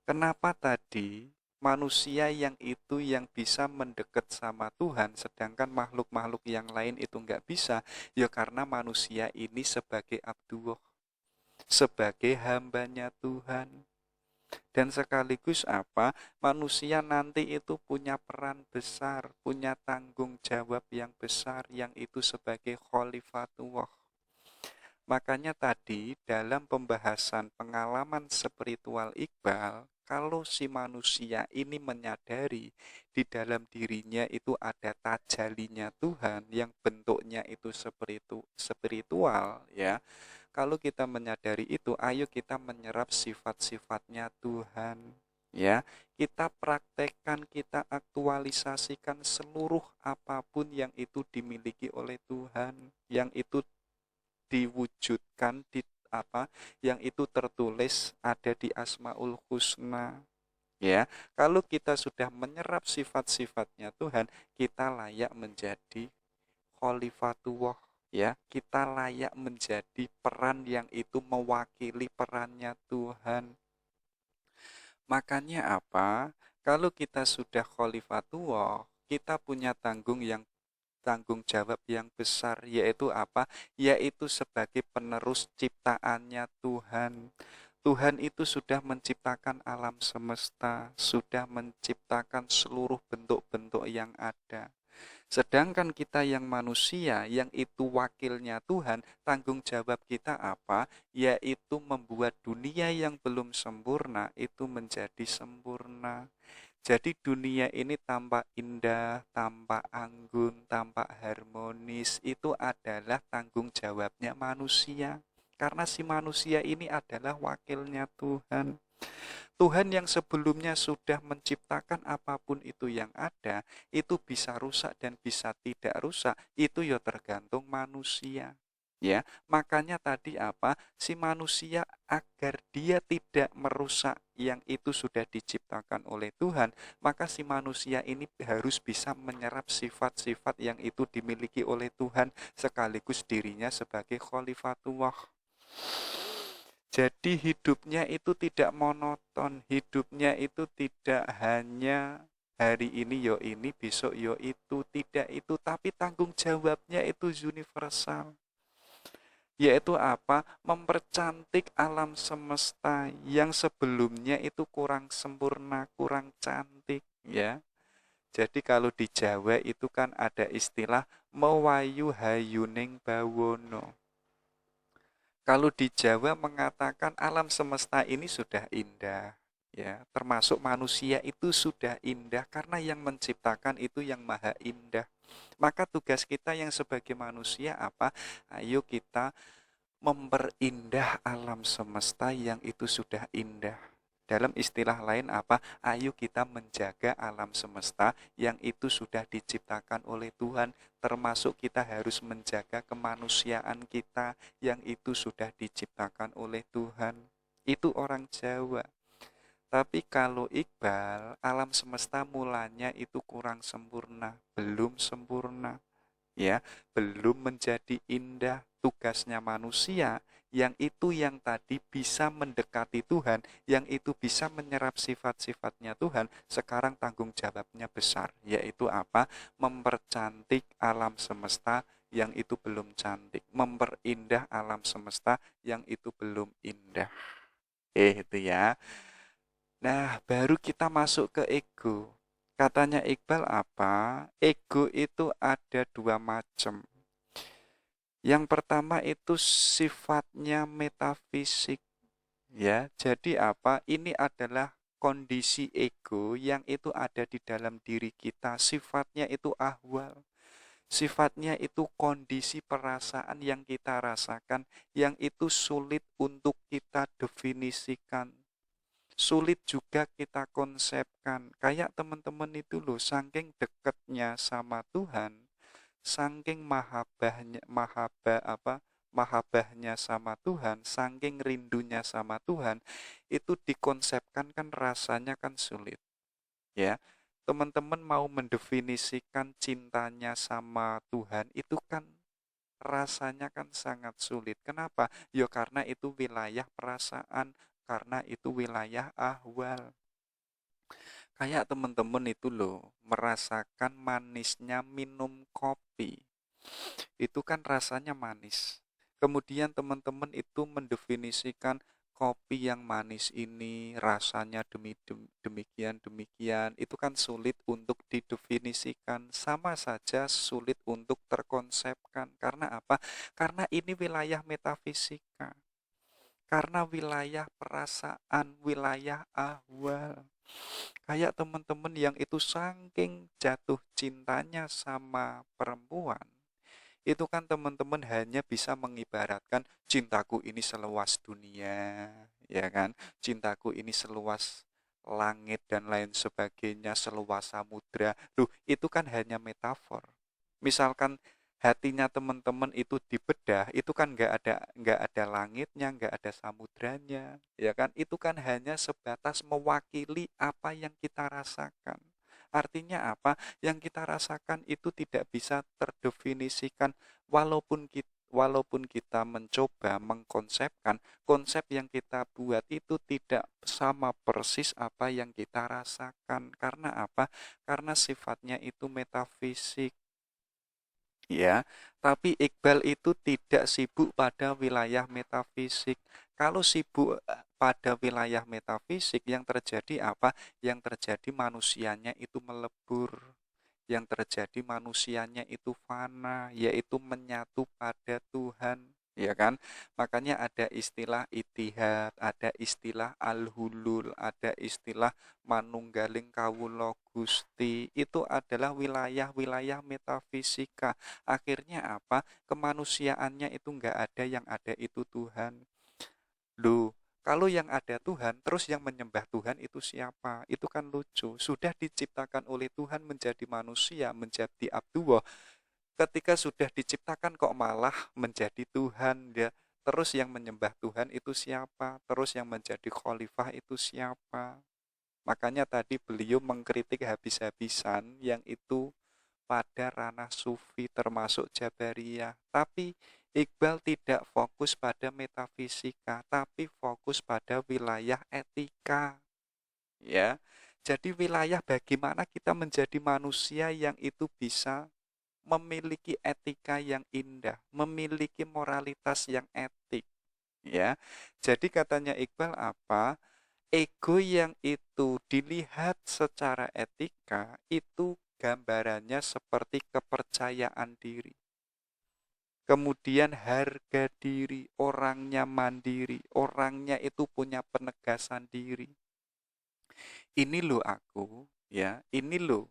Kenapa tadi manusia yang itu yang bisa mendekat sama Tuhan, sedangkan makhluk-makhluk yang lain itu nggak bisa? Ya karena manusia ini sebagai abduh, sebagai hambanya Tuhan. Dan sekaligus apa? Manusia nanti itu punya peran besar, punya tanggung jawab yang besar, yang itu sebagai Khalifatullah. Makanya tadi dalam pembahasan pengalaman spiritual Iqbal, kalau si manusia ini menyadari di dalam dirinya itu ada tajalinya Tuhan yang bentuknya itu spiritual, ya. Kalau kita menyadari itu, ayo kita menyerap sifat-sifatnya Tuhan. Ya, kita praktekkan, kita aktualisasikan seluruh apapun yang itu dimiliki oleh Tuhan, yang itu diwujudkan di yang itu tertulis ada di Asmaul Husna. Ya, kalau kita sudah menyerap sifat-sifatnya Tuhan, kita layak menjadi Khalifatullah. Ya, kita layak menjadi peran yang itu mewakili perannya Tuhan. Makanya apa? Kalau kita sudah Khalifatullah, kita punya tanggung jawab yang besar, yaitu apa? Yaitu sebagai penerus ciptaannya Tuhan. Tuhan itu sudah menciptakan alam semesta, sudah menciptakan seluruh bentuk-bentuk yang ada. Sedangkan kita yang manusia, yang itu wakilnya Tuhan, tanggung jawab kita apa? Yaitu membuat dunia yang belum sempurna itu menjadi sempurna. Jadi dunia ini tampak indah, tampak anggun, tampak harmonis, itu adalah tanggung jawabnya manusia. Karena si manusia ini adalah wakilnya Tuhan. Tuhan yang sebelumnya sudah menciptakan apapun itu yang ada, itu bisa rusak dan bisa tidak rusak, itu ya tergantung manusia. Ya, makanya tadi apa? Si manusia agar dia tidak merusak yang itu sudah diciptakan oleh Tuhan, maka si manusia ini harus bisa menyerap sifat-sifat yang itu dimiliki oleh Tuhan sekaligus dirinya sebagai Khalifatullah. Jadi hidupnya itu tidak monoton, hidupnya itu tidak hanya hari ini yo ini, besok yo itu, tidak itu, tapi tanggung jawabnya itu universal. Yaitu apa? Mempercantik alam semesta yang sebelumnya itu kurang sempurna, kurang cantik, ya. Jadi kalau di Jawa itu kan ada istilah mewayu hayuning bawono. Kalau di Jawa mengatakan alam semesta ini sudah indah, Ya, termasuk manusia itu sudah indah karena yang menciptakan itu yang maha indah. Maka tugas kita yang sebagai manusia apa? Ayo kita memperindah alam semesta yang itu sudah indah. Dalam istilah lain apa? Ayo kita menjaga alam semesta yang itu sudah diciptakan oleh Tuhan, termasuk kita harus menjaga kemanusiaan kita yang itu sudah diciptakan oleh Tuhan. Itu orang Jawa. Tapi kalau Iqbal, alam semesta mulanya itu kurang sempurna, belum sempurna, ya, belum menjadi indah. Tugasnya manusia yang itu yang tadi bisa mendekati Tuhan, yang itu bisa menyerap sifat-sifatnya Tuhan, sekarang tanggung jawabnya besar, yaitu apa? Mempercantik alam semesta yang itu belum cantik, memperindah alam semesta yang itu belum indah. Itu ya. Nah, baru kita masuk ke ego. Katanya Iqbal apa? Ego itu ada dua macam. Yang pertama itu sifatnya metafisik. Ya, jadi apa? Ini adalah kondisi ego yang itu ada di dalam diri kita. Sifatnya itu ahwal. Sifatnya itu kondisi perasaan yang kita rasakan, yang itu sulit untuk kita definisikan, sulit juga kita konsepkan. Kayak teman-teman itu loh, saking dekatnya sama Tuhan, saking mahabahnya sama Tuhan, saking rindunya sama Tuhan, itu dikonsepkan kan rasanya kan sulit. Ya, teman-teman mau mendefinisikan cintanya sama Tuhan itu kan rasanya kan sangat sulit. Kenapa? Ya karena itu wilayah perasaan, karena itu wilayah ahwal. Kayak teman-teman itu loh, merasakan manisnya minum kopi. Itu kan rasanya manis. Kemudian teman-teman itu mendefinisikan kopi yang manis ini rasanya demikian. Itu kan sulit untuk didefinisikan. Sama saja sulit untuk terkonsepkan. Karena apa? Karena ini wilayah metafisika. Karena wilayah perasaan, wilayah ahwal. Kayak teman-teman yang itu saking jatuh cintanya sama perempuan, itu kan teman-teman hanya bisa mengibaratkan cintaku ini seluas dunia, ya kan? Cintaku ini seluas langit dan lain sebagainya, seluas samudra. Duh, itu kan hanya metafor. Misalkan hatinya teman-teman itu dibedah, itu kan nggak ada langitnya, nggak ada samudranya, ya kan? Itu kan hanya sebatas mewakili apa yang kita rasakan. Artinya apa? Yang kita rasakan itu tidak bisa terdefinisikan, walaupun kita mencoba mengkonsepkan, konsep yang kita buat itu tidak sama persis apa yang kita rasakan. Karena apa? Karena sifatnya itu metafisik. Ya, tapi Iqbal itu tidak sibuk pada wilayah metafisik. Kalau sibuk pada wilayah metafisik, yang terjadi apa? Yang terjadi manusianya itu melebur. Yang terjadi manusianya itu fana, yaitu menyatu pada Tuhan. Ya kan? Makanya ada istilah itihad, ada istilah al-hulul, ada istilah manunggaling kawula Gusti. Itu adalah wilayah-wilayah metafisika. Akhirnya apa? Kemanusiaannya itu enggak ada, yang ada itu Tuhan. Loh, kalau yang ada Tuhan, terus yang menyembah Tuhan itu siapa? Itu kan lucu. Sudah diciptakan oleh Tuhan menjadi manusia, menjadi abdullah. Ketika sudah diciptakan kok malah menjadi Tuhan, ya. Terus yang menyembah Tuhan itu siapa? Terus yang menjadi khalifah itu siapa? Makanya tadi beliau mengkritik habis-habisan yang itu pada ranah sufi termasuk Jabariyah. Tapi Iqbal tidak fokus pada metafisika, tapi fokus pada wilayah etika. Ya, jadi wilayah bagaimana kita menjadi manusia yang itu bisa memiliki etika yang indah, memiliki moralitas yang etik. Ya, jadi katanya Iqbal apa? Ego yang itu dilihat secara etika itu gambarannya seperti kepercayaan diri. Kemudian harga diri, orangnya mandiri, orangnya itu punya penegasan diri. Ini loh aku, ya, ini loh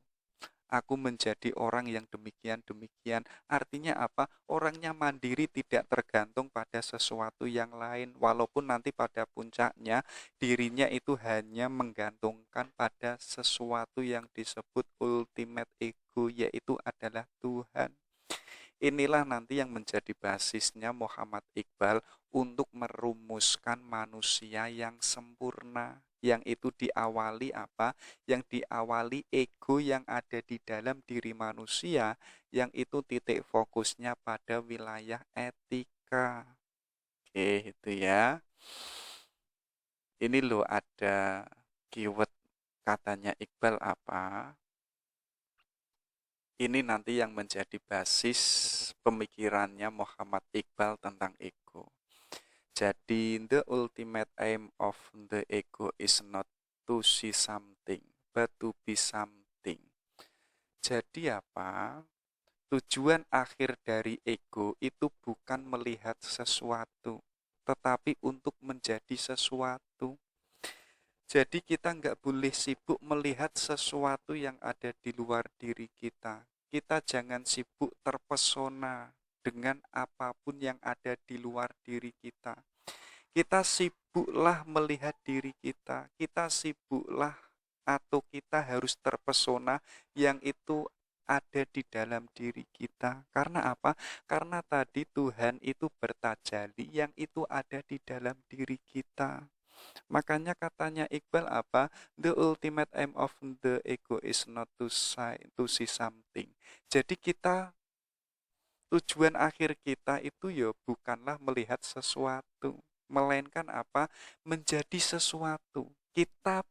aku menjadi orang yang demikian-demikian. Artinya apa? Orangnya mandiri, tidak tergantung pada sesuatu yang lain. Walaupun nanti pada puncaknya dirinya itu hanya menggantungkan pada sesuatu yang disebut ultimate ego, yaitu adalah Tuhan. Inilah nanti yang menjadi basisnya Muhammad Iqbal untuk merumuskan manusia yang sempurna, yang itu diawali apa? Yang diawali ego yang ada di dalam diri manusia, yang itu titik fokusnya pada wilayah etika. Oke, itu ya. Ini loh ada keyword katanya Iqbal apa? Ini nanti yang menjadi basis pemikirannya Muhammad Iqbal tentang ego. Jadi, the ultimate aim of the ego is not to see something, but to be something. Jadi apa? Tujuan akhir dari ego itu bukan melihat sesuatu, tetapi untuk menjadi sesuatu. Jadi kita nggak boleh sibuk melihat sesuatu yang ada di luar diri kita. Kita jangan sibuk terpesona dengan apapun yang ada di luar diri kita. Kita sibuklah melihat diri kita. Kita sibuklah atau kita harus terpesona yang itu ada di dalam diri kita. Karena apa? Karena tadi Tuhan itu bertajalli yang itu ada di dalam diri kita. Makanya katanya Iqbal apa? The ultimate aim of the ego is not to see something. Jadi kita tujuan akhir kita itu ya bukanlah melihat sesuatu, melainkan apa? Menjadi sesuatu. Kita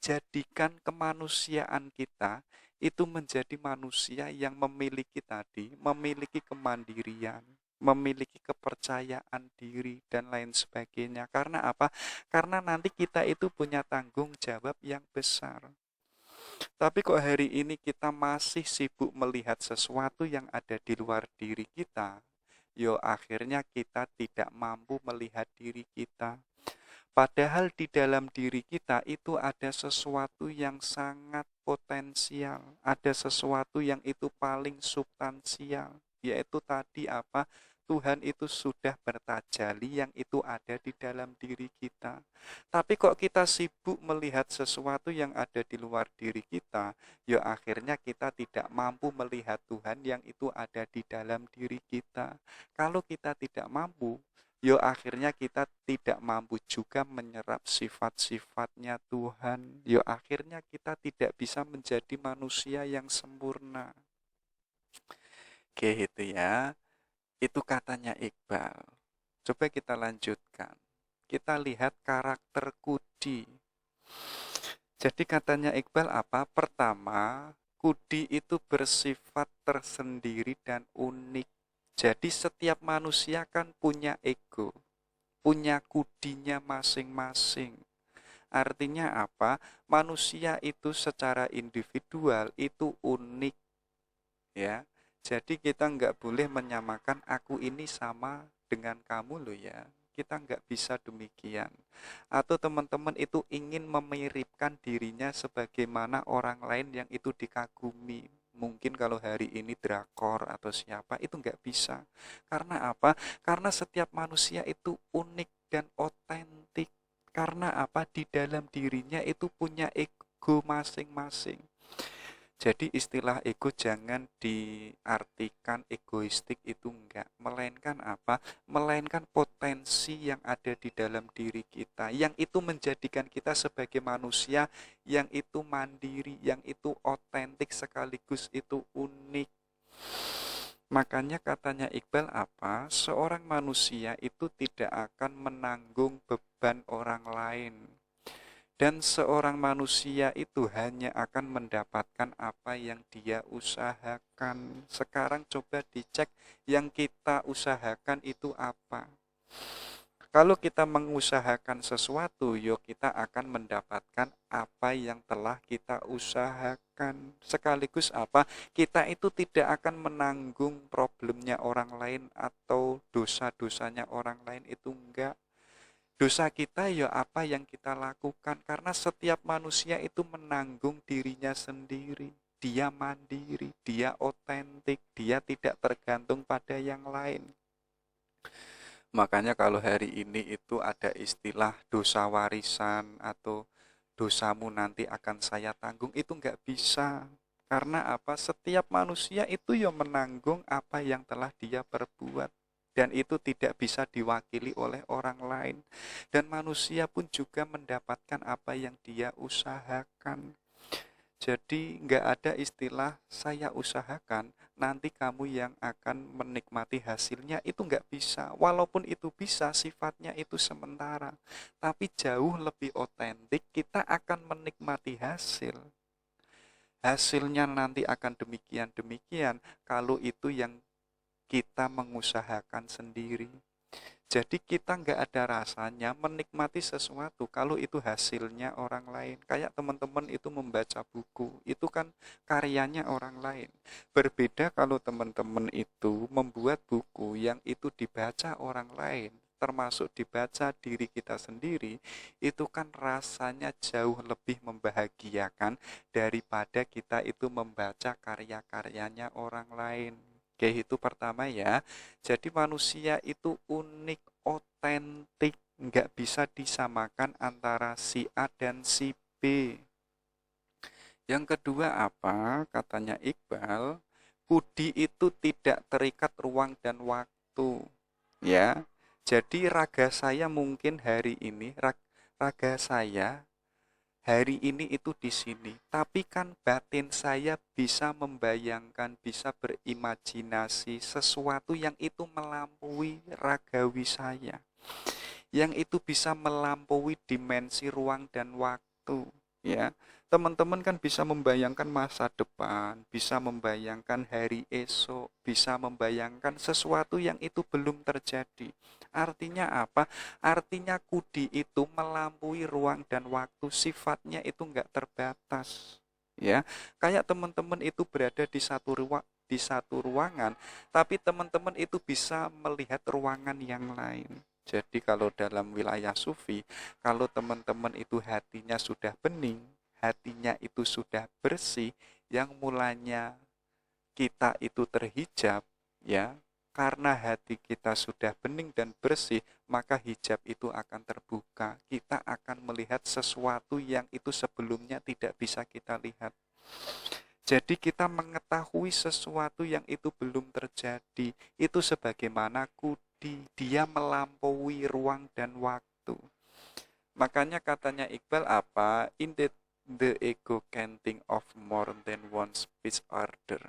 jadikan kemanusiaan kita itu menjadi manusia yang memiliki tadi, memiliki kemandirian, memiliki kepercayaan diri dan lain sebagainya. Karena apa? Karena nanti kita itu punya tanggung jawab yang besar. Tapi kok hari ini kita masih sibuk melihat sesuatu yang ada di luar diri kita, yo akhirnya kita tidak mampu melihat diri kita. Padahal di dalam diri kita itu ada sesuatu yang sangat potensial, ada sesuatu yang itu paling substansial, yaitu tadi apa? Tuhan itu sudah bertajalli yang itu ada di dalam diri kita. Tapi kok kita sibuk melihat sesuatu yang ada di luar diri kita, ya akhirnya kita tidak mampu melihat Tuhan yang itu ada di dalam diri kita. Kalau kita tidak mampu, yo akhirnya kita tidak mampu juga menyerap sifat-sifatnya Tuhan. Yo akhirnya kita tidak bisa menjadi manusia yang sempurna. Oke itu ya. Itu katanya Iqbal. Coba kita lanjutkan. Kita lihat karakter Kudi. Jadi katanya Iqbal apa? Pertama, Kudi itu bersifat tersendiri dan unik. Jadi setiap manusia kan punya ego, punya kudinya masing-masing. Artinya apa? Manusia itu secara individual itu unik, ya. Jadi kita nggak boleh menyamakan aku ini sama dengan kamu loh ya. Kita nggak bisa demikian. Atau teman-teman itu ingin memiripkan dirinya sebagaimana orang lain yang itu dikagumi. Mungkin kalau hari ini drakor atau siapa itu nggak bisa. Karena apa? Karena setiap manusia itu unik dan otentik. Karena apa? Di dalam dirinya itu punya ego masing-masing. Jadi istilah ego jangan diartikan egoistik itu enggak, melainkan apa? Melainkan potensi yang ada di dalam diri kita, yang itu menjadikan kita sebagai manusia yang itu mandiri, yang itu otentik sekaligus itu unik. Makanya katanya Iqbal apa? Seorang manusia itu tidak akan menanggung beban orang lain. Dan seorang manusia itu hanya akan mendapatkan apa yang dia usahakan. Sekarang coba dicek yang kita usahakan itu apa. Kalau kita mengusahakan sesuatu, yuk kita akan mendapatkan apa yang telah kita usahakan. Sekaligus apa? Kita itu tidak akan menanggung problemnya orang lain atau dosa-dosanya orang lain itu enggak. Dosa kita ya apa yang kita lakukan, karena setiap manusia itu menanggung dirinya sendiri. Dia mandiri, dia otentik, dia tidak tergantung pada yang lain. Makanya kalau hari ini itu ada istilah dosa warisan atau dosamu nanti akan saya tanggung, itu nggak bisa. Karena apa? Setiap manusia itu ya menanggung apa yang telah dia perbuat. Dan itu tidak bisa diwakili oleh orang lain. Dan manusia pun juga mendapatkan apa yang dia usahakan. Jadi nggak ada istilah saya usahakan, nanti kamu yang akan menikmati hasilnya, itu nggak bisa. Walaupun itu bisa, sifatnya itu sementara. Tapi jauh lebih otentik, kita akan menikmati hasil. Hasilnya nanti akan demikian-demikian kalau itu yang kita mengusahakan sendiri. Jadi kita nggak ada rasanya menikmati sesuatu kalau itu hasilnya orang lain. Kayak teman-teman itu membaca buku, itu kan karyanya orang lain. Berbeda kalau teman-teman itu membuat buku yang itu dibaca orang lain, termasuk dibaca diri kita sendiri, itu kan rasanya jauh lebih membahagiakan daripada kita itu membaca karya-karyanya orang lain. Oke, itu pertama ya. Jadi manusia itu unik, otentik, nggak bisa disamakan antara si A dan si B. Yang kedua apa? Katanya Iqbal, budi itu tidak terikat ruang dan waktu. Ya, jadi raga saya mungkin hari ini, raga saya hari ini itu di sini, tapi kan batin saya bisa membayangkan, bisa berimajinasi sesuatu yang itu melampaui ragawi saya, yang itu bisa melampaui dimensi ruang dan waktu, ya. Teman-teman kan bisa membayangkan masa depan, bisa membayangkan hari esok, bisa membayangkan sesuatu yang itu belum terjadi. Artinya apa? Artinya kudi itu melampaui ruang dan waktu, sifatnya itu enggak terbatas. Ya, kayak teman-teman itu berada di satu ruangan, tapi teman-teman itu bisa melihat ruangan yang lain. Jadi kalau dalam wilayah sufi, kalau teman-teman itu hatinya sudah bening, hatinya itu sudah bersih, yang mulanya kita itu terhijab, ya, karena hati kita sudah bening dan bersih, maka hijab itu akan terbuka. Kita akan melihat sesuatu yang itu sebelumnya tidak bisa kita lihat. Jadi kita mengetahui sesuatu yang itu belum terjadi. Itu sebagaimana kudi, dia melampaui ruang dan waktu. Makanya katanya Iqbal apa? In the ego can think of more than one speech order.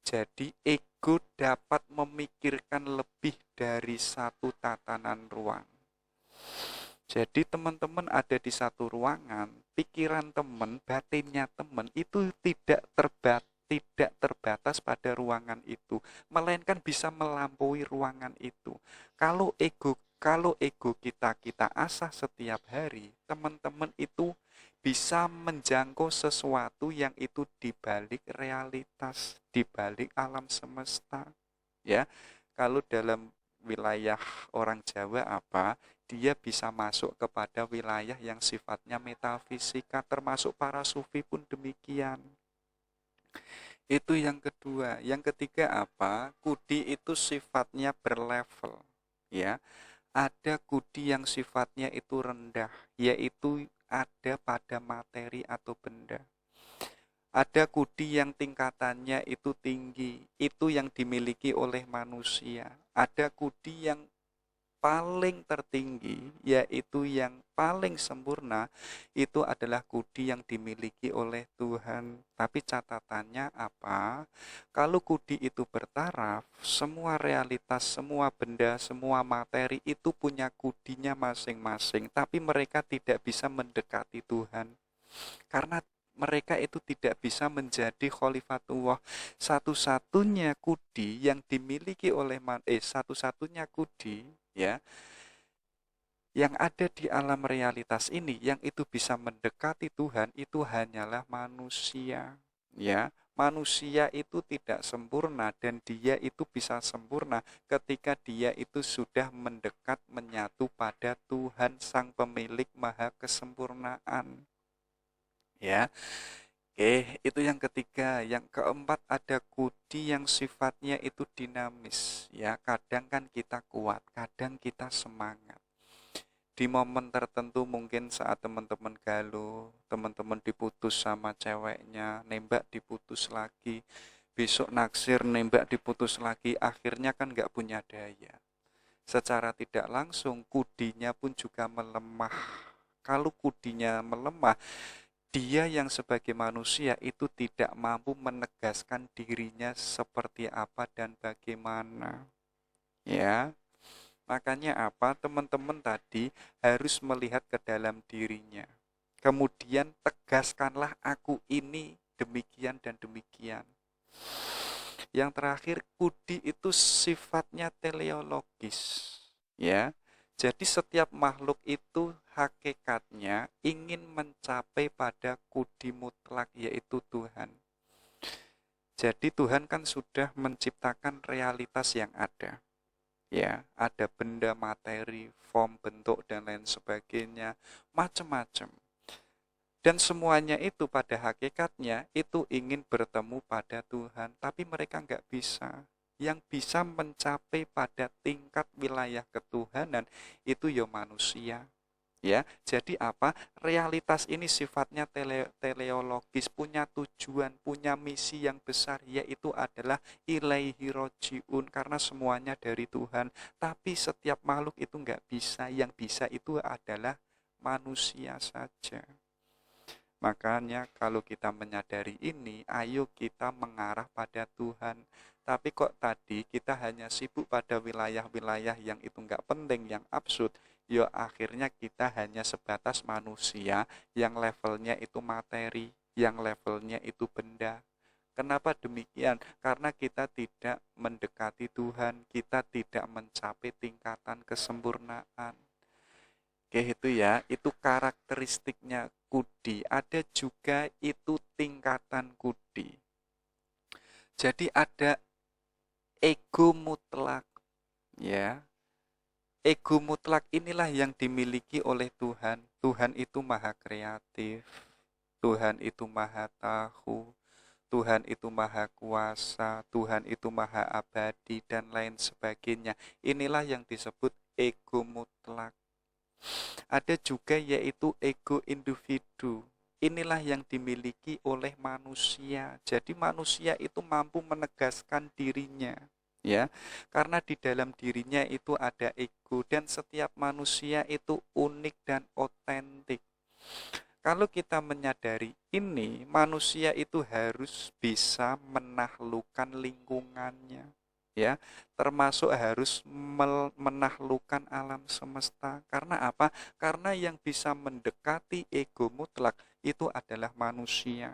Jadi ego dapat memikirkan lebih dari satu tatanan ruang. Jadi teman-teman ada di satu ruangan, pikiran teman, batinnya teman itu tidak terbatas pada ruangan itu, melainkan bisa melampaui ruangan itu. Kalau ego kita asah setiap hari, teman-teman itu bisa menjangkau sesuatu yang itu dibalik realitas, dibalik alam semesta. Ya, kalau dalam wilayah orang Jawa apa? Dia bisa masuk kepada wilayah yang sifatnya metafisika, termasuk para sufi pun demikian. Itu yang kedua. Yang ketiga apa? Kudi itu sifatnya berlevel, ya. Ada kudi yang sifatnya itu rendah, yaitu ada pada materi atau benda. Ada kudi yang tingkatannya itu tinggi, itu yang dimiliki oleh manusia. Ada kudi yang paling tertinggi, yaitu yang paling sempurna, itu adalah kudi yang dimiliki oleh Tuhan. Tapi catatannya apa? Kalau kudi itu bertaraf, semua realitas, semua benda, semua materi itu punya kudinya masing-masing, tapi mereka tidak bisa mendekati Tuhan. Karena mereka itu tidak bisa menjadi khalifatullah. Satu-satunya kudi yang dimiliki oleh satu-satunya kudi, ya, yang ada di alam realitas ini yang itu bisa mendekati Tuhan itu hanyalah manusia, ya. Manusia itu tidak sempurna dan dia itu bisa sempurna ketika dia itu sudah mendekat menyatu pada Tuhan Sang Pemilik Maha Kesempurnaan. Ya. Oke, itu yang ketiga. Yang keempat ada kudi yang sifatnya itu dinamis. Ya, kadang kan kita kuat, kadang kita semangat. Di momen tertentu mungkin saat teman-teman galuh, teman-teman diputus sama ceweknya, nembak diputus lagi, besok naksir nembak diputus lagi, akhirnya kan nggak punya daya. Secara tidak langsung kudinya pun juga melemah. Kalau kudinya melemah, dia yang sebagai manusia itu tidak mampu menegaskan dirinya seperti apa dan bagaimana. Ya, makanya apa? Teman-teman tadi harus melihat ke dalam dirinya. Kemudian tegaskanlah aku ini demikian dan demikian. Yang terakhir, kudi itu sifatnya teleologis. Ya. Jadi setiap makhluk itu hakikatnya ingin mencapai pada kudi mutlak yaitu Tuhan. Jadi Tuhan kan sudah menciptakan realitas yang ada. Ya, ada benda materi, form, bentuk dan lain sebagainya, macam-macam. Dan semuanya itu pada hakikatnya itu ingin bertemu pada Tuhan, tapi mereka nggak bisa. Yang bisa mencapai pada tingkat wilayah ketuhanan itu ya manusia. Ya, jadi apa? Realitas ini sifatnya teleologis, punya tujuan, punya misi yang besar, yaitu adalah ilaihi rojiun, karena semuanya dari Tuhan. Tapi setiap makhluk itu nggak bisa, yang bisa itu adalah manusia saja. Makanya kalau kita menyadari ini, ayo kita mengarah pada Tuhan. Tapi kok tadi kita hanya sibuk pada wilayah-wilayah yang itu nggak penting, yang absurd, ya akhirnya kita hanya sebatas manusia yang levelnya itu materi, yang levelnya itu benda. Kenapa demikian? Karena kita tidak mendekati Tuhan, kita tidak mencapai tingkatan kesempurnaan. Oke, itu ya, itu karakteristiknya kudi. Ada juga itu tingkatan kudi. Jadi ada ego mutlak, ya. Ego mutlak inilah yang dimiliki oleh Tuhan. Tuhan itu maha kreatif, Tuhan itu maha tahu, Tuhan itu maha kuasa, Tuhan itu maha abadi, dan lain sebagainya. Inilah yang disebut ego mutlak. Ada juga yaitu ego individu. Inilah yang dimiliki oleh manusia. Jadi manusia itu mampu menegaskan dirinya, ya. Karena di dalam dirinya itu ada ego dan setiap manusia itu unik dan otentik. Kalau kita menyadari ini, manusia itu harus bisa menaklukkan lingkungannya, ya, termasuk harus menaklukkan alam semesta. Karena apa? Karena yang bisa mendekati ego mutlak itu adalah manusia,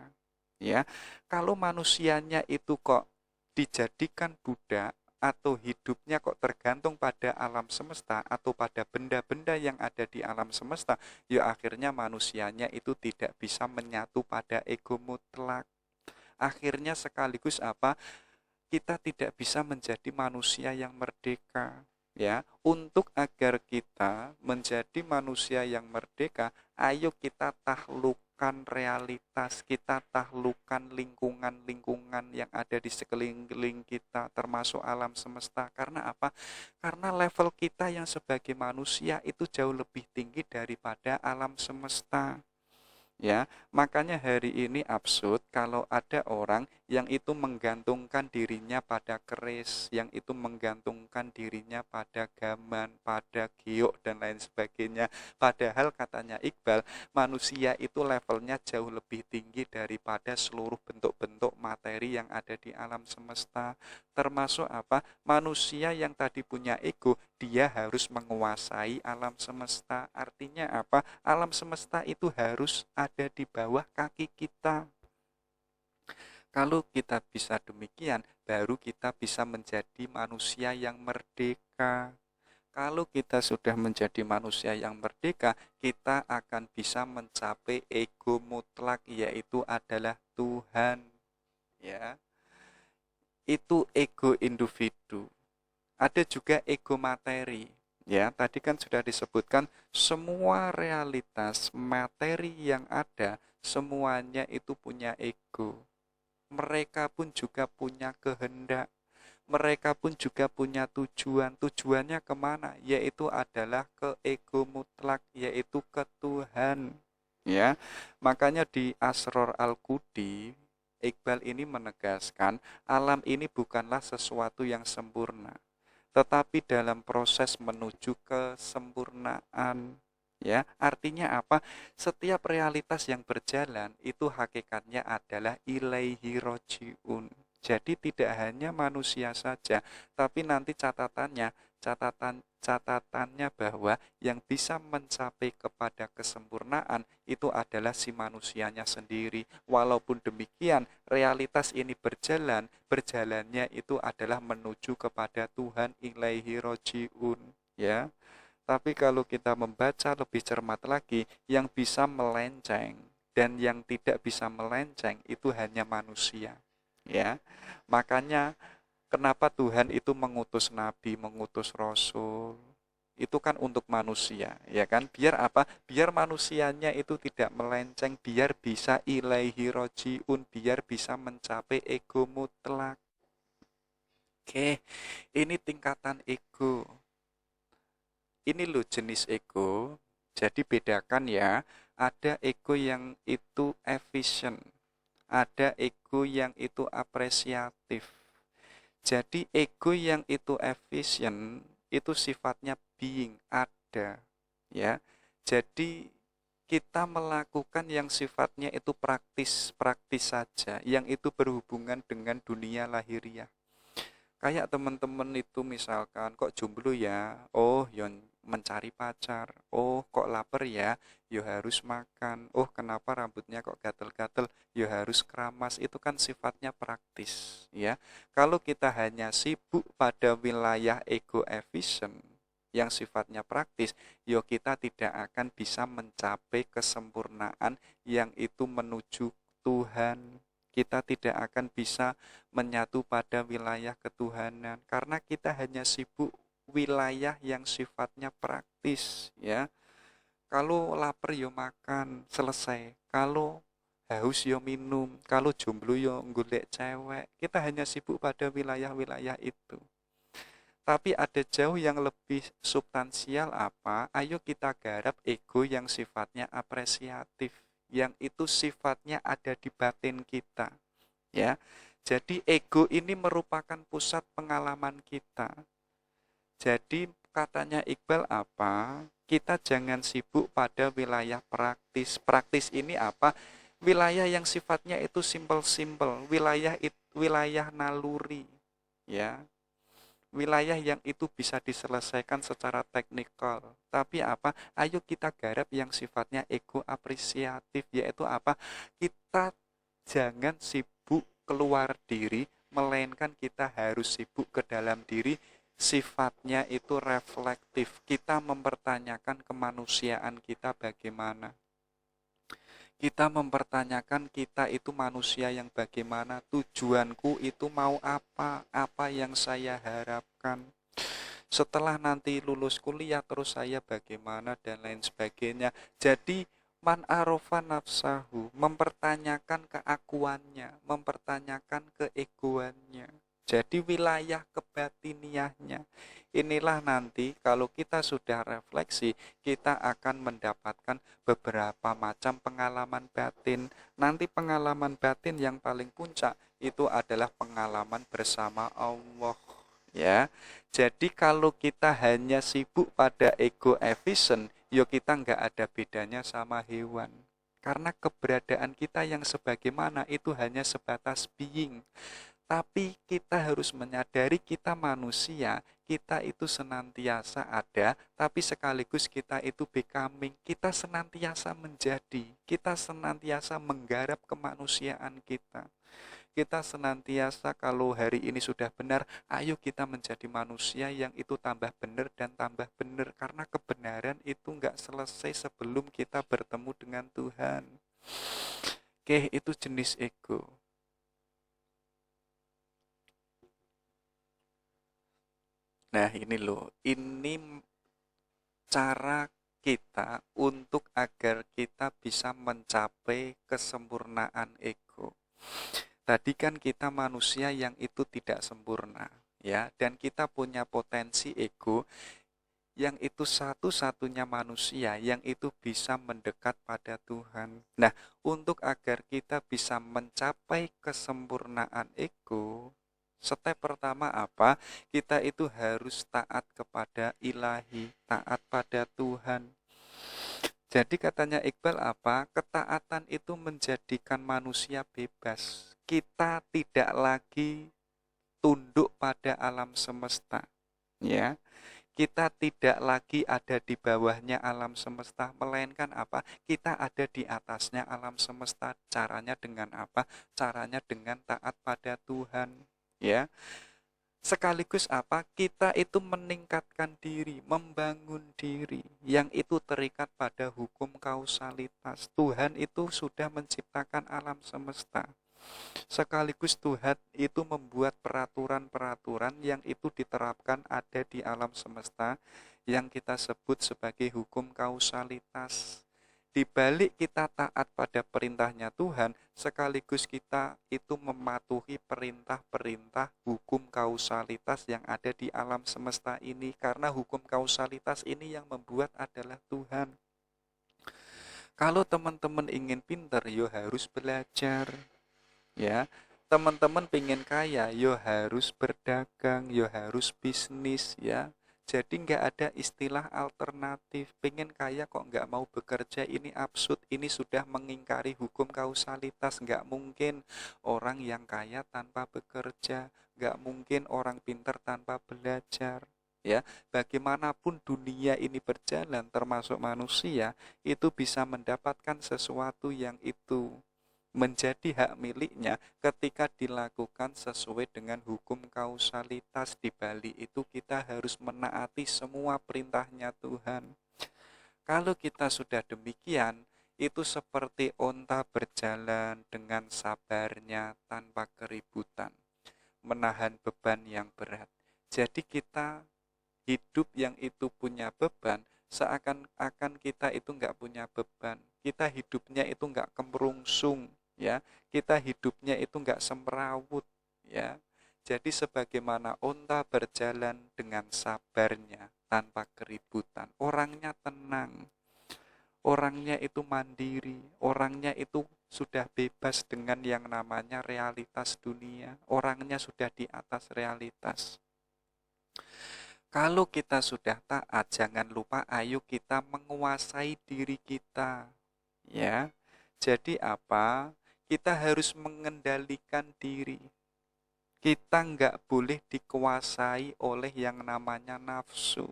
ya. Kalau manusianya itu kok dijadikan budak atau hidupnya kok tergantung pada alam semesta atau pada benda-benda yang ada di alam semesta, ya akhirnya manusianya itu tidak bisa menyatu pada ego mutlak. Akhirnya sekaligus apa? Kita tidak bisa menjadi manusia yang merdeka, ya. Untuk agar kita menjadi manusia yang merdeka, ayo kita taklukkan realitas, kita taklukkan lingkungan-lingkungan yang ada di sekeliling kita, termasuk alam semesta. Karena apa? Karena level kita yang sebagai manusia itu jauh lebih tinggi daripada alam semesta. Ya, makanya hari ini absurd kalau ada orang yang itu menggantungkan dirinya pada keris, yang itu menggantungkan dirinya pada gaman, pada giok dan lain sebagainya. Padahal katanya Iqbal, manusia itu levelnya jauh lebih tinggi daripada seluruh bentuk-bentuk materi yang ada di alam semesta. Termasuk apa? Manusia yang tadi punya ego, dia harus menguasai alam semesta. Artinya apa? Alam semesta itu harus ada di bawah kaki kita. Kalau kita bisa demikian, baru kita bisa menjadi manusia yang merdeka. Kalau kita sudah menjadi manusia yang merdeka, kita akan bisa mencapai ego mutlak, yaitu adalah Tuhan. ya. Itu ego individu. Ada juga ego materi. Ya, tadi kan sudah disebutkan semua realitas materi yang ada semuanya itu punya ego. Mereka pun juga punya kehendak. Mereka pun juga punya tujuan. Tujuannya kemana? Yaitu adalah ke ego mutlak, yaitu ke Tuhan. Ya, makanya di Asror Al-Qudi, Iqbal ini menegaskan alam ini bukanlah sesuatu yang sempurna, tetapi dalam proses menuju kesempurnaan. Ya, artinya apa? Setiap realitas yang berjalan itu hakikatnya adalah ilaihi rojiun. Jadi tidak hanya manusia saja, tapi nanti catatannya bahwa yang bisa mencapai kepada kesempurnaan itu adalah si manusianya sendiri. Walaupun demikian, realitas ini berjalannya itu adalah menuju kepada Tuhan, ilaihi rojiun, ya. Tapi kalau kita membaca lebih cermat lagi, yang bisa melenceng dan yang tidak bisa melenceng itu hanya manusia, ya. Makanya kenapa Tuhan itu mengutus nabi, mengutus rasul? Itu kan untuk manusia, ya kan? Biar apa? Biar manusianya itu tidak melenceng, biar bisa ilaihi rojiun, biar bisa mencapai ego mutlak. Oke, ini tingkatan ego. Ini loh jenis ego. Jadi bedakan ya, ada ego yang itu efisien, ada ego yang itu apresiatif. Jadi ego yang itu efisien itu sifatnya being, ada, ya. Jadi kita melakukan yang sifatnya itu praktis saja, yang itu berhubungan dengan dunia lahiriah. Kayak teman-teman itu misalkan kok jomblo ya, oh yon mencari pacar, oh kok lapar ya, yo harus makan, oh kenapa rambutnya kok gatel-gatel, yo harus keramas, itu kan sifatnya praktis, ya. Kalau kita hanya sibuk pada wilayah ego efisien yang sifatnya praktis, yo kita tidak akan bisa mencapai kesempurnaan yang itu menuju Tuhan. Kita tidak akan bisa menyatu pada wilayah ketuhanan karena kita hanya sibuk wilayah yang sifatnya praktis, ya. Kalau lapar yo makan, selesai. Kalau haus yo minum, kalau jomblo yo golek cewek. Kita hanya sibuk pada wilayah-wilayah itu. Tapi ada jauh yang lebih substansial apa? Ayo kita garap ego yang sifatnya apresiatif, yang itu sifatnya ada di batin kita, ya. Jadi ego ini merupakan pusat pengalaman kita. Jadi katanya Iqbal apa? Kita jangan sibuk pada wilayah praktis. Praktis ini apa? Wilayah yang sifatnya itu simpel-simpel, wilayah naluri, ya. Wilayah yang itu bisa diselesaikan secara teknikal. Tapi apa? Ayo kita garap yang sifatnya ego apresiatif, yaitu apa? Kita jangan sibuk keluar diri, melainkan kita harus sibuk ke dalam diri. Sifatnya itu reflektif. Kita mempertanyakan kemanusiaan kita bagaimana. Kita mempertanyakan kita itu manusia yang bagaimana, tujuanku itu mau apa yang saya harapkan. Setelah nanti lulus kuliah terus saya bagaimana dan lain sebagainya. Jadi man arofa nafsahu, mempertanyakan keakuannya, mempertanyakan keegoannya. Jadi wilayah kebatiniahnya. Inilah nanti kalau kita sudah refleksi, kita akan mendapatkan beberapa macam pengalaman batin. Nanti pengalaman batin yang paling puncak itu adalah pengalaman bersama Allah, ya. Jadi kalau kita hanya sibuk pada ego efisien, yo kita nggak ada bedanya sama hewan. Karena keberadaan kita yang sebagaimana itu hanya sebatas being. Tapi kita harus menyadari kita manusia, kita itu senantiasa ada, tapi sekaligus kita itu becoming, kita senantiasa menjadi, kita senantiasa menggarap kemanusiaan kita. Kita senantiasa kalau hari ini sudah benar, ayo kita menjadi manusia yang itu tambah benar dan tambah benar. Karena kebenaran itu nggak selesai sebelum kita bertemu dengan Tuhan. Oke, itu jenis ego. Nah, ini loh, ini cara kita untuk agar kita bisa mencapai kesempurnaan ego. Tadi kan kita manusia yang itu tidak sempurna, ya, dan kita punya potensi ego yang itu satu-satunya manusia yang itu bisa mendekat pada Tuhan. Nah, untuk agar kita bisa mencapai kesempurnaan ego, step pertama apa? Kita itu harus taat kepada ilahi, taat pada Tuhan. Jadi katanya Iqbal apa? Ketaatan itu menjadikan manusia bebas. Kita tidak lagi tunduk pada alam semesta, ya. Kita tidak lagi ada di bawahnya alam semesta, melainkan apa? Kita ada di atasnya alam semesta. Caranya dengan apa? Caranya dengan taat pada Tuhan, ya. Sekaligus apa? Kita itu meningkatkan diri, membangun diri yang itu terikat pada hukum kausalitas. Tuhan itu sudah menciptakan alam semesta. Sekaligus Tuhan itu membuat peraturan-peraturan yang itu diterapkan ada di alam semesta yang kita sebut sebagai hukum kausalitas. Di balik kita taat pada perintahnya Tuhan, sekaligus kita itu mematuhi perintah-perintah hukum kausalitas yang ada di alam semesta ini. Karena hukum kausalitas ini yang membuat adalah Tuhan. Kalau teman-teman ingin pinter, yo harus belajar. Ya, teman-teman pengen kaya, yo harus berdagang, yo harus bisnis, ya. Jadi nggak ada istilah alternatif. Pengen kaya kok nggak mau bekerja, ini absurd. Ini sudah mengingkari hukum kausalitas. Nggak mungkin orang yang kaya tanpa bekerja, nggak mungkin orang pintar tanpa belajar. Ya, bagaimanapun dunia ini berjalan, termasuk manusia, itu bisa mendapatkan sesuatu yang itu menjadi hak miliknya ketika dilakukan sesuai dengan hukum kausalitas. Di balik itu kita harus menaati semua perintahnya Tuhan. Kalau kita sudah demikian, itu seperti onta berjalan dengan sabarnya tanpa keributan, menahan beban yang berat. Jadi kita hidup yang itu punya beban, seakan-akan kita itu nggak punya beban. Kita hidupnya itu nggak kemerungsung, ya. Kita hidupnya itu nggak semrawut, ya. Jadi sebagaimana onta berjalan dengan sabarnya tanpa keributan, orangnya tenang, orangnya itu mandiri, orangnya itu sudah bebas dengan yang namanya realitas dunia, orangnya sudah di atas realitas. Kalau kita sudah taat, jangan lupa ayo kita menguasai diri kita. Ya. Jadi apa? Kita harus mengendalikan diri. Kita nggak boleh dikuasai oleh yang namanya nafsu.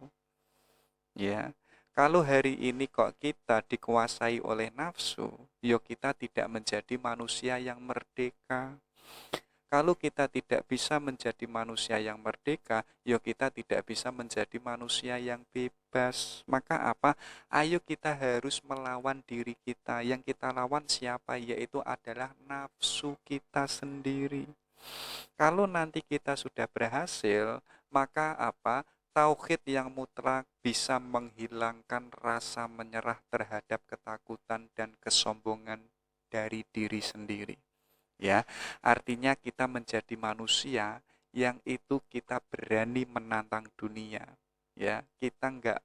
Ya. Kalau hari ini kok kita dikuasai oleh nafsu, yo kita tidak menjadi manusia yang merdeka. Kalau kita tidak bisa menjadi manusia yang merdeka, ya kita tidak bisa menjadi manusia yang bebas. Maka apa? Ayo kita harus melawan diri kita. Yang kita lawan siapa? Yaitu adalah nafsu kita sendiri. Kalau nanti kita sudah berhasil, maka apa? Tauhid yang mutlak bisa menghilangkan rasa menyerah terhadap ketakutan dan kesombongan dari diri sendiri. Ya, artinya kita menjadi manusia yang itu kita berani menantang dunia. Ya, kita nggak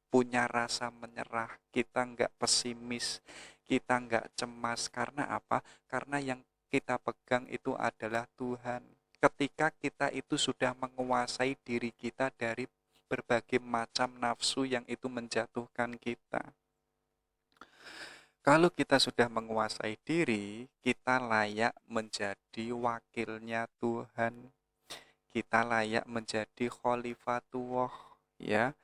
punya rasa menyerah, kita nggak pesimis, kita nggak cemas. Karena apa? Karena yang kita pegang itu adalah Tuhan. Ketika kita itu sudah menguasai diri kita dari berbagai macam nafsu yang itu menjatuhkan kita. Kalau kita sudah menguasai diri, kita layak menjadi wakilnya Tuhan. Kita layak menjadi khalifatullah, ya.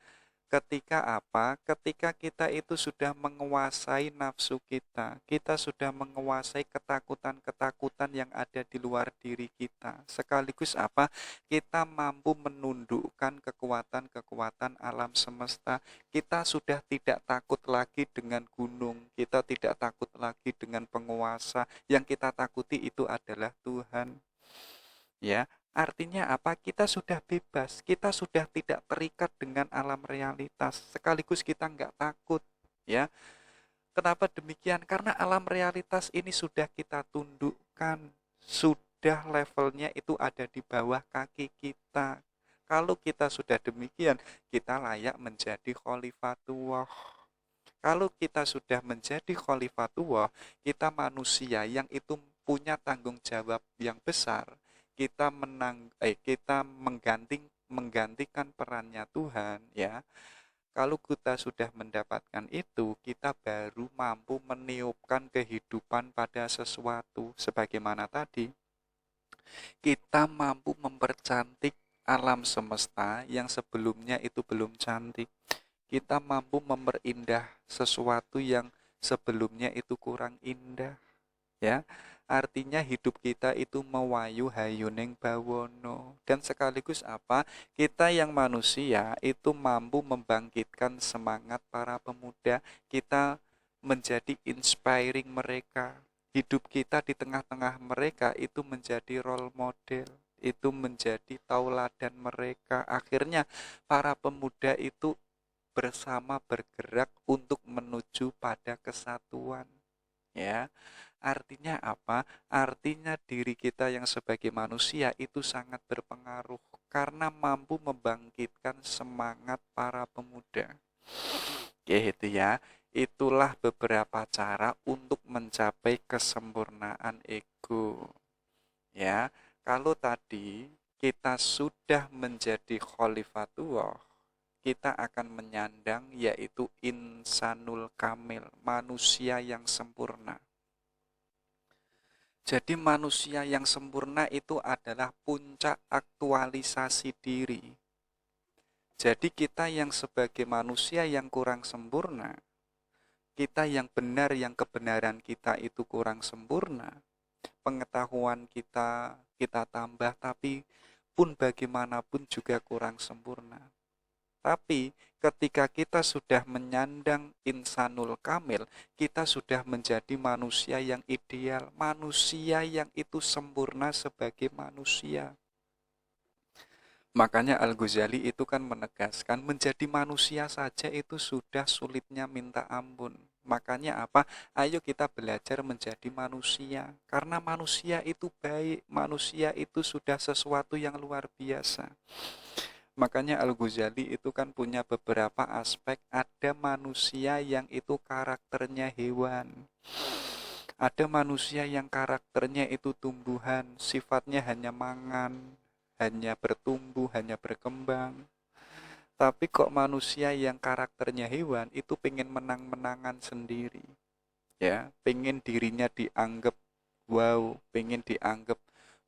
Ketika apa? Ketika kita itu sudah menguasai nafsu kita, kita sudah menguasai ketakutan-ketakutan yang ada di luar diri kita. Sekaligus apa? Kita mampu menundukkan kekuatan-kekuatan alam semesta. Kita sudah tidak takut lagi dengan gunung, kita tidak takut lagi dengan penguasa. Yang kita takuti itu adalah Tuhan. Ya, Artinya apa? Kita sudah bebas, kita sudah tidak terikat dengan alam realitas, sekaligus kita nggak takut, ya. Kenapa demikian? Karena alam realitas ini sudah kita tundukkan, sudah levelnya itu ada di bawah kaki kita. Kalau kita sudah demikian, kita layak menjadi khalifatullah. Kalau kita sudah menjadi khalifatullah, kita manusia yang itu punya tanggung jawab yang besar. Kita menggantikan perannya Tuhan, ya. Kalau kita sudah mendapatkan itu, kita baru mampu meniupkan kehidupan pada sesuatu. Sebagaimana tadi, kita mampu mempercantik alam semesta yang sebelumnya itu belum cantik. Kita mampu memperindah sesuatu yang sebelumnya itu kurang indah, ya. Artinya hidup kita itu mewayu hayuning bawono, dan sekaligus apa? Kita yang manusia itu mampu membangkitkan semangat para pemuda, kita menjadi inspiring mereka. Hidup kita di tengah-tengah mereka itu menjadi role model, itu menjadi tauladan mereka. Akhirnya para pemuda itu bersama bergerak untuk menuju pada kesatuan, ya. Artinya apa? Artinya diri kita yang sebagai manusia itu sangat berpengaruh karena mampu membangkitkan semangat para pemuda. Oke, itu ya. Itulah beberapa cara untuk mencapai kesempurnaan ego. Ya, kalau tadi kita sudah menjadi khalifatullah, kita akan menyandang yaitu insanul kamil, manusia yang sempurna. Jadi manusia yang sempurna itu adalah puncak aktualisasi diri. Jadi kita yang sebagai manusia yang kurang sempurna, kita yang benar, yang kebenaran kita itu kurang sempurna, pengetahuan kita tambah, tapi pun bagaimanapun juga kurang sempurna. Tapi ketika kita sudah menyandang insanul kamil, kita sudah menjadi manusia yang ideal, manusia yang itu sempurna sebagai manusia. Makanya Al-Ghazali itu kan menegaskan menjadi manusia saja itu sudah sulitnya minta ampun. Makanya apa? Ayo kita belajar menjadi manusia. Karena manusia itu baik, manusia itu sudah sesuatu yang luar biasa. Makanya Al-Ghazali itu kan punya beberapa aspek. Ada manusia yang itu karakternya hewan. Ada manusia yang karakternya itu tumbuhan, sifatnya hanya mangan, hanya bertumbuh, hanya berkembang. Tapi kok manusia yang karakternya hewan itu pengen menang-menangan sendiri. Ya, pengen dirinya dianggap wow, pengen dianggap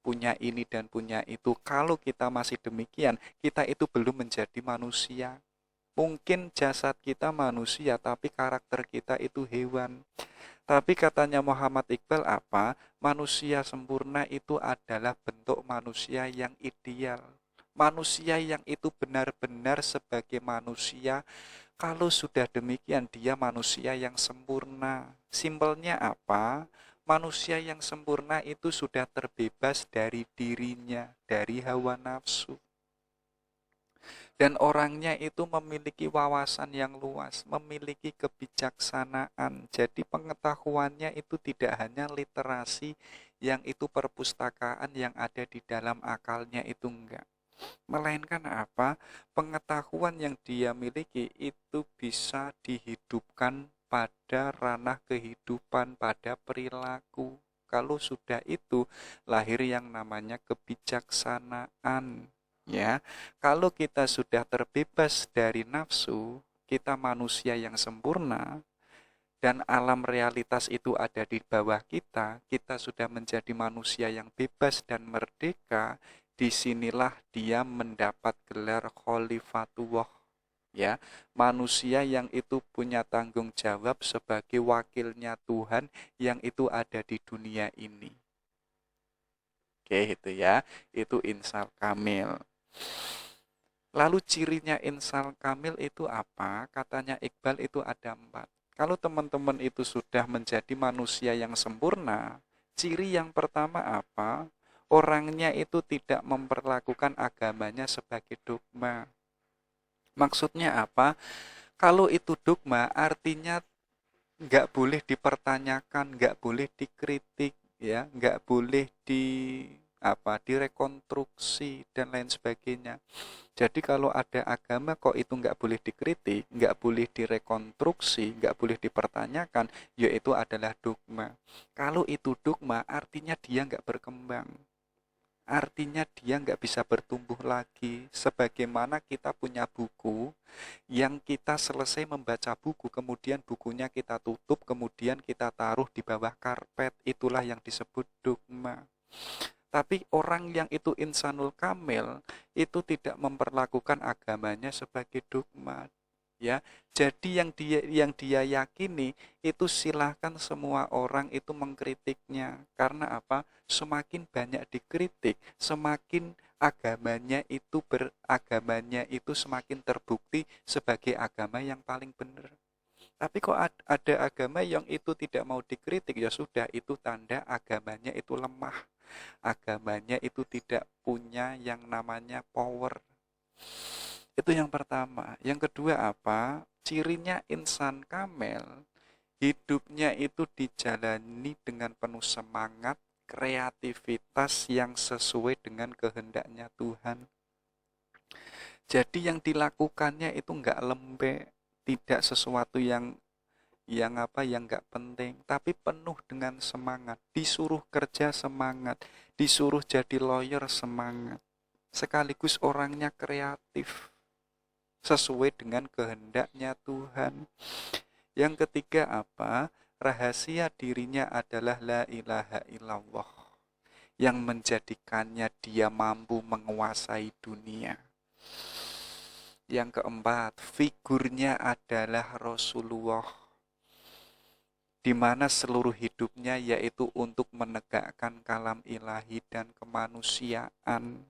punya ini dan punya itu. Kalau kita masih demikian, kita itu belum menjadi manusia. Mungkin jasad kita manusia, tapi karakter kita itu hewan. Tapi katanya Muhammad Iqbal apa? Manusia sempurna itu adalah bentuk manusia yang ideal. Manusia yang itu benar-benar sebagai manusia. Kalau sudah demikian, dia manusia yang sempurna. Simpelnya apa? Manusia yang sempurna itu sudah terbebas dari dirinya, dari hawa nafsu. Dan orangnya itu memiliki wawasan yang luas, memiliki kebijaksanaan. Jadi pengetahuannya itu tidak hanya literasi yang itu perpustakaan yang ada di dalam akalnya itu enggak. Melainkan apa? Pengetahuan yang dia miliki itu bisa dihidupkan pada ranah kehidupan, pada perilaku. Kalau sudah itu, lahir yang namanya kebijaksanaan. Ya, kalau kita sudah terbebas dari nafsu, kita manusia yang sempurna, dan alam realitas itu ada di bawah kita, kita sudah menjadi manusia yang bebas dan merdeka. Disinilah dia mendapat gelar khalifatullah, ya, manusia yang itu punya tanggung jawab sebagai wakilnya Tuhan yang itu ada di dunia ini. Oke, itu ya, itu insal kamil. Lalu cirinya insan kamil itu apa? Katanya Iqbal itu ada 4. Kalau teman-teman itu sudah menjadi manusia yang sempurna, ciri yang pertama apa? orangnya itu tidak memperlakukan agamanya sebagai dogma. Maksudnya apa? Kalau itu dogma, artinya nggak boleh dipertanyakan, nggak boleh dikritik, ya, nggak boleh direkonstruksi dan lain sebagainya. Jadi kalau ada agama kok itu nggak boleh dikritik, nggak boleh direkonstruksi, nggak boleh dipertanyakan, yaitu adalah dogma. Kalau itu dogma, artinya dia nggak berkembang. Artinya dia nggak bisa bertumbuh lagi. Sebagaimana kita punya buku, yang kita selesai membaca buku, kemudian bukunya kita tutup, kemudian kita taruh di bawah karpet, itulah yang disebut dogma. Tapi orang yang itu insanul kamil, itu tidak memperlakukan agamanya sebagai dogma. Ya, jadi yang dia yakini itu silahkan semua orang itu mengkritiknya. Karena apa? Semakin banyak dikritik, semakin agamanya itu semakin terbukti sebagai agama yang paling benar. Tapi kok ada agama yang itu tidak mau dikritik, ya sudah, itu tanda agamanya itu lemah. Agamanya itu tidak punya yang namanya power. Itu yang pertama. Yang kedua apa? Cirinya insan kamel, hidupnya itu dijalani dengan penuh semangat, kreativitas yang sesuai dengan kehendaknya Tuhan. Jadi yang dilakukannya itu enggak lembek, tidak sesuatu yang enggak penting, tapi penuh dengan semangat. Disuruh kerja semangat, disuruh jadi lawyer semangat. Sekaligus orangnya kreatif, sesuai dengan kehendaknya Tuhan. Yang ketiga apa? Rahasia dirinya adalah la ilaha illallah, yang menjadikannya dia mampu menguasai dunia. Yang keempat, figurnya adalah Rasulullah, di mana seluruh hidupnya yaitu untuk menegakkan kalam ilahi dan kemanusiaan,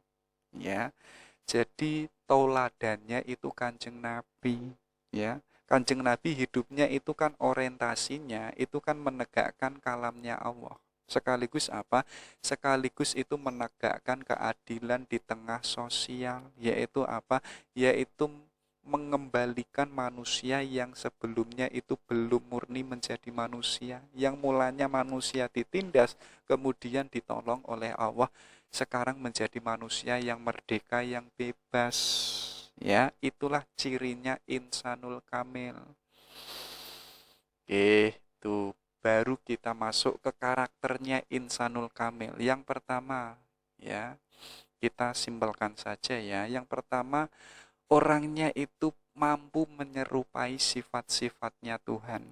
ya. Jadi tauladannya itu Kanjeng Nabi, ya. Kanjeng Nabi hidupnya itu kan orientasinya itu kan menegakkan kalamnya Allah. Sekaligus apa? Sekaligus itu menegakkan keadilan di tengah sosial, yaitu apa? Yaitu mengembalikan manusia yang sebelumnya itu belum murni menjadi manusia, yang mulanya manusia ditindas, kemudian ditolong oleh Allah, sekarang menjadi manusia yang merdeka, yang bebas. Ya, itulah cirinya insanul kamil. Oke, itu baru kita masuk ke karakternya insanul kamil. Yang pertama, ya, kita simpelkan saja ya. Yang pertama, orangnya itu mampu menyerupai sifat-sifatnya Tuhan.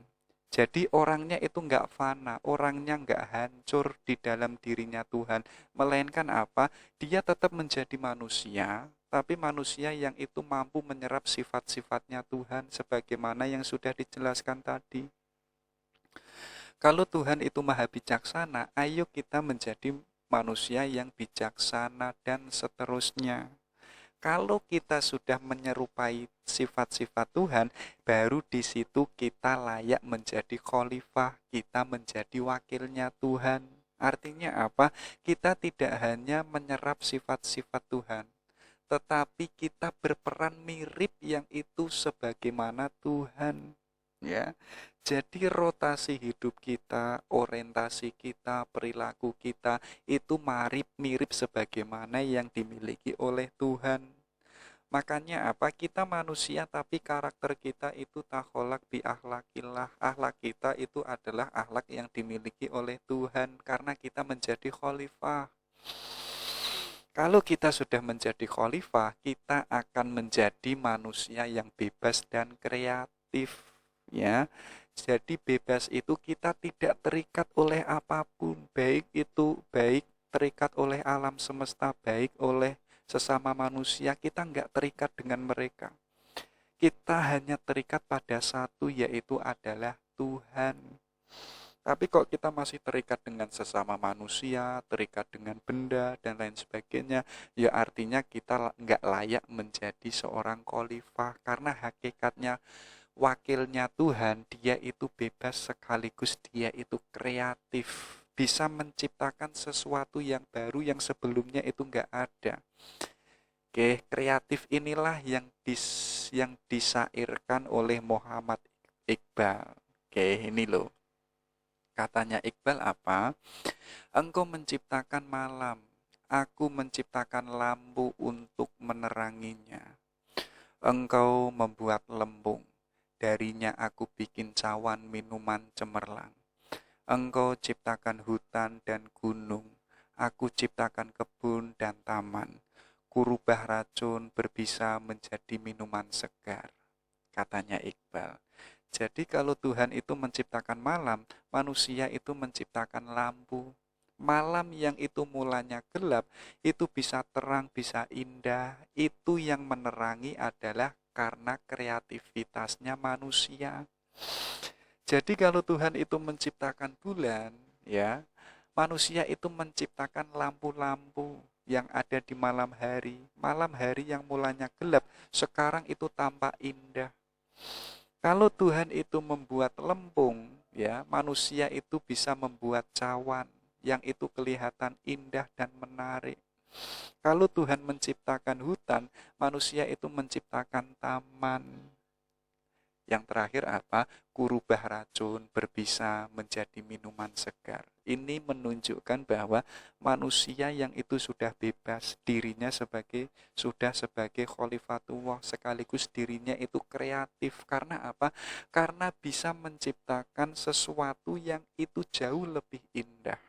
Jadi orangnya itu enggak fana, orangnya enggak hancur di dalam dirinya Tuhan. Melainkan apa? Dia tetap menjadi manusia, tapi manusia yang itu mampu menyerap sifat-sifatnya Tuhan, sebagaimana yang sudah dijelaskan tadi. Kalau Tuhan itu maha bijaksana, ayo kita menjadi manusia yang bijaksana dan seterusnya. Kalau kita sudah menyerupai sifat-sifat Tuhan, baru di situ kita layak menjadi khalifah, kita menjadi wakilnya Tuhan. Artinya apa? Kita tidak hanya menyerap sifat-sifat Tuhan, tetapi kita berperan mirip yang itu sebagaimana Tuhan. Ya, jadi rotasi hidup kita, orientasi kita, perilaku kita itu mirip sebagaimana yang dimiliki oleh Tuhan. Makanya apa? Kita manusia tapi karakter kita itu takholak bi akhlakillah. Akhlak kita itu adalah akhlak yang dimiliki oleh Tuhan karena kita menjadi khalifah. Kalau kita sudah menjadi khalifah, kita akan menjadi manusia yang bebas dan kreatif, ya. Jadi bebas itu kita tidak terikat oleh apapun, baik terikat oleh alam semesta, baik oleh sesama manusia, kita enggak terikat dengan mereka. Kita hanya terikat pada satu, yaitu adalah Tuhan. Tapi kok kita masih terikat dengan sesama manusia, terikat dengan benda, dan lain sebagainya, ya artinya kita nggak layak menjadi seorang khalifah. Karena hakikatnya wakilnya Tuhan, dia itu bebas sekaligus dia itu kreatif. bisa menciptakan sesuatu yang baru yang sebelumnya itu nggak ada. Oke, kreatif inilah yang disairkan oleh Muhammad Iqbal. Oke, ini loh. Katanya Iqbal apa? Engkau menciptakan malam, aku menciptakan lampu untuk meneranginya. Engkau membuat lembung, darinya aku bikin cawan minuman cemerlang. Engkau ciptakan hutan dan gunung, aku ciptakan kebun dan taman. Kurubah racun berbisa menjadi minuman segar, katanya Iqbal. Jadi kalau Tuhan itu menciptakan malam, manusia itu menciptakan lampu. Malam yang itu mulanya gelap, itu bisa terang, bisa indah. Itu yang menerangi adalah karena kreativitasnya manusia. Jadi kalau Tuhan itu menciptakan bulan, ya, manusia itu menciptakan lampu-lampu yang ada di malam hari. Malam hari yang mulanya gelap, sekarang itu tampak indah. Kalau Tuhan itu membuat lempung, ya, manusia itu bisa membuat cawan yang itu kelihatan indah dan menarik. Kalau Tuhan menciptakan hutan, manusia itu menciptakan taman. Yang terakhir apa? Kurubah racun berbisa menjadi minuman segar. Ini menunjukkan bahwa manusia yang itu sudah bebas, dirinya sudah sebagai khalifatullah, sekaligus dirinya itu kreatif. Karena apa? Karena bisa menciptakan sesuatu yang itu jauh lebih indah.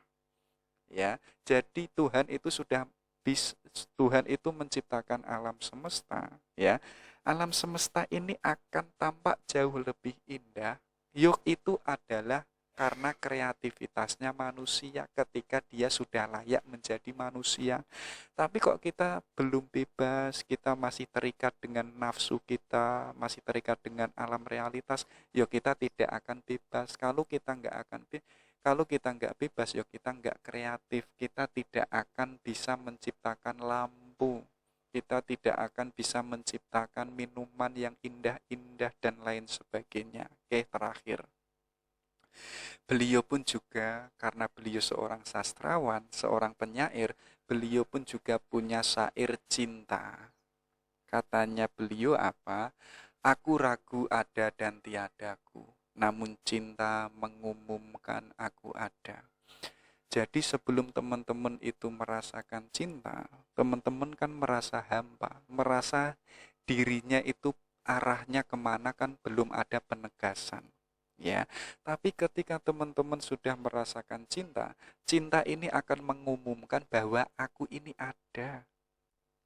Ya, jadi Tuhan itu menciptakan alam semesta, ya. Alam semesta ini akan tampak jauh lebih indah. Yuk itu adalah karena kreativitasnya manusia ketika dia sudah layak menjadi manusia. Tapi kok kita belum bebas, kita masih terikat dengan nafsu kita, masih terikat dengan alam realitas, yuk kita tidak akan bebas. Kalau kita nggak bebas, ya kita nggak kreatif, kita tidak akan bisa menciptakan lampu, kita tidak akan bisa menciptakan minuman yang indah-indah dan lain sebagainya. Oke, terakhir. Beliau pun juga, karena beliau seorang sastrawan, seorang penyair, beliau pun juga punya syair cinta. Katanya beliau apa? Aku ragu ada dan tiadaku, namun cinta mengumumkan aku ada. Jadi sebelum teman-teman itu merasakan cinta, teman-teman kan merasa hampa, merasa dirinya itu arahnya kemana kan belum ada penegasan. Ya, tapi ketika teman-teman sudah merasakan cinta, cinta ini akan mengumumkan bahwa aku ini ada.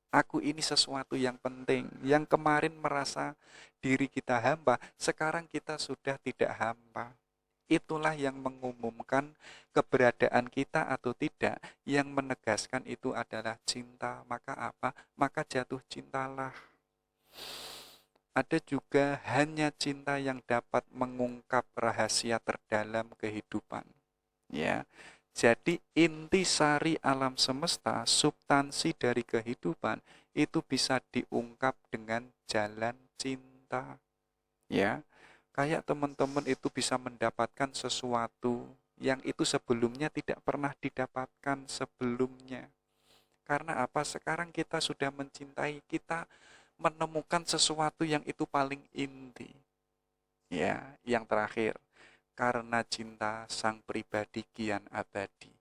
Aku ini sesuatu yang penting. Yang kemarin merasa diri kita hamba, sekarang kita sudah tidak hamba. Itulah yang mengumumkan keberadaan kita atau tidak. Yang menegaskan itu adalah cinta. Maka apa? Maka jatuh cintalah. Ada juga hanya cinta yang dapat mengungkap rahasia terdalam kehidupan. Ya. Jadi intisari alam semesta, substansi dari kehidupan itu bisa diungkap dengan jalan cinta. Ya. Kayak teman-teman itu bisa mendapatkan sesuatu yang itu sebelumnya tidak pernah didapatkan sebelumnya. Karena apa? Sekarang kita sudah mencintai, kita menemukan sesuatu yang itu paling inti. Ya, yang terakhir, karena cinta sang pribadi kian abadi,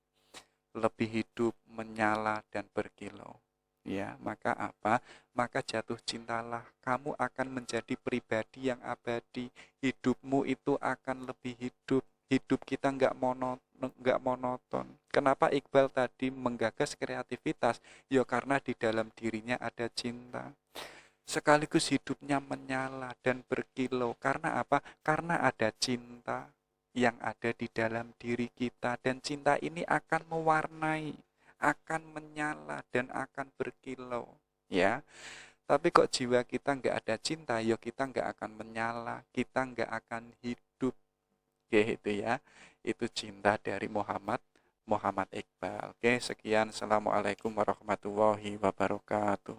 lebih hidup menyala dan berkilau. Ya, maka apa? Maka jatuh cintalah. Kamu akan menjadi pribadi yang abadi. Hidupmu itu akan lebih hidup. Hidup kita nggak monoton. Kenapa Iqbal tadi menggagas kreativitas? Ya karena di dalam dirinya ada cinta. Sekaligus hidupnya menyala dan berkilau. Karena apa? Karena ada cinta yang ada di dalam diri kita. Dan cinta ini akan mewarnai, akan menyala, dan akan berkilau. Ya, tapi kok jiwa kita nggak ada cinta, ya kita nggak akan menyala, kita nggak akan hidup. Oke, itu ya. Itu cinta dari Muhammad Iqbal. Oke, sekian. Assalamualaikum warahmatullahi wabarakatuh.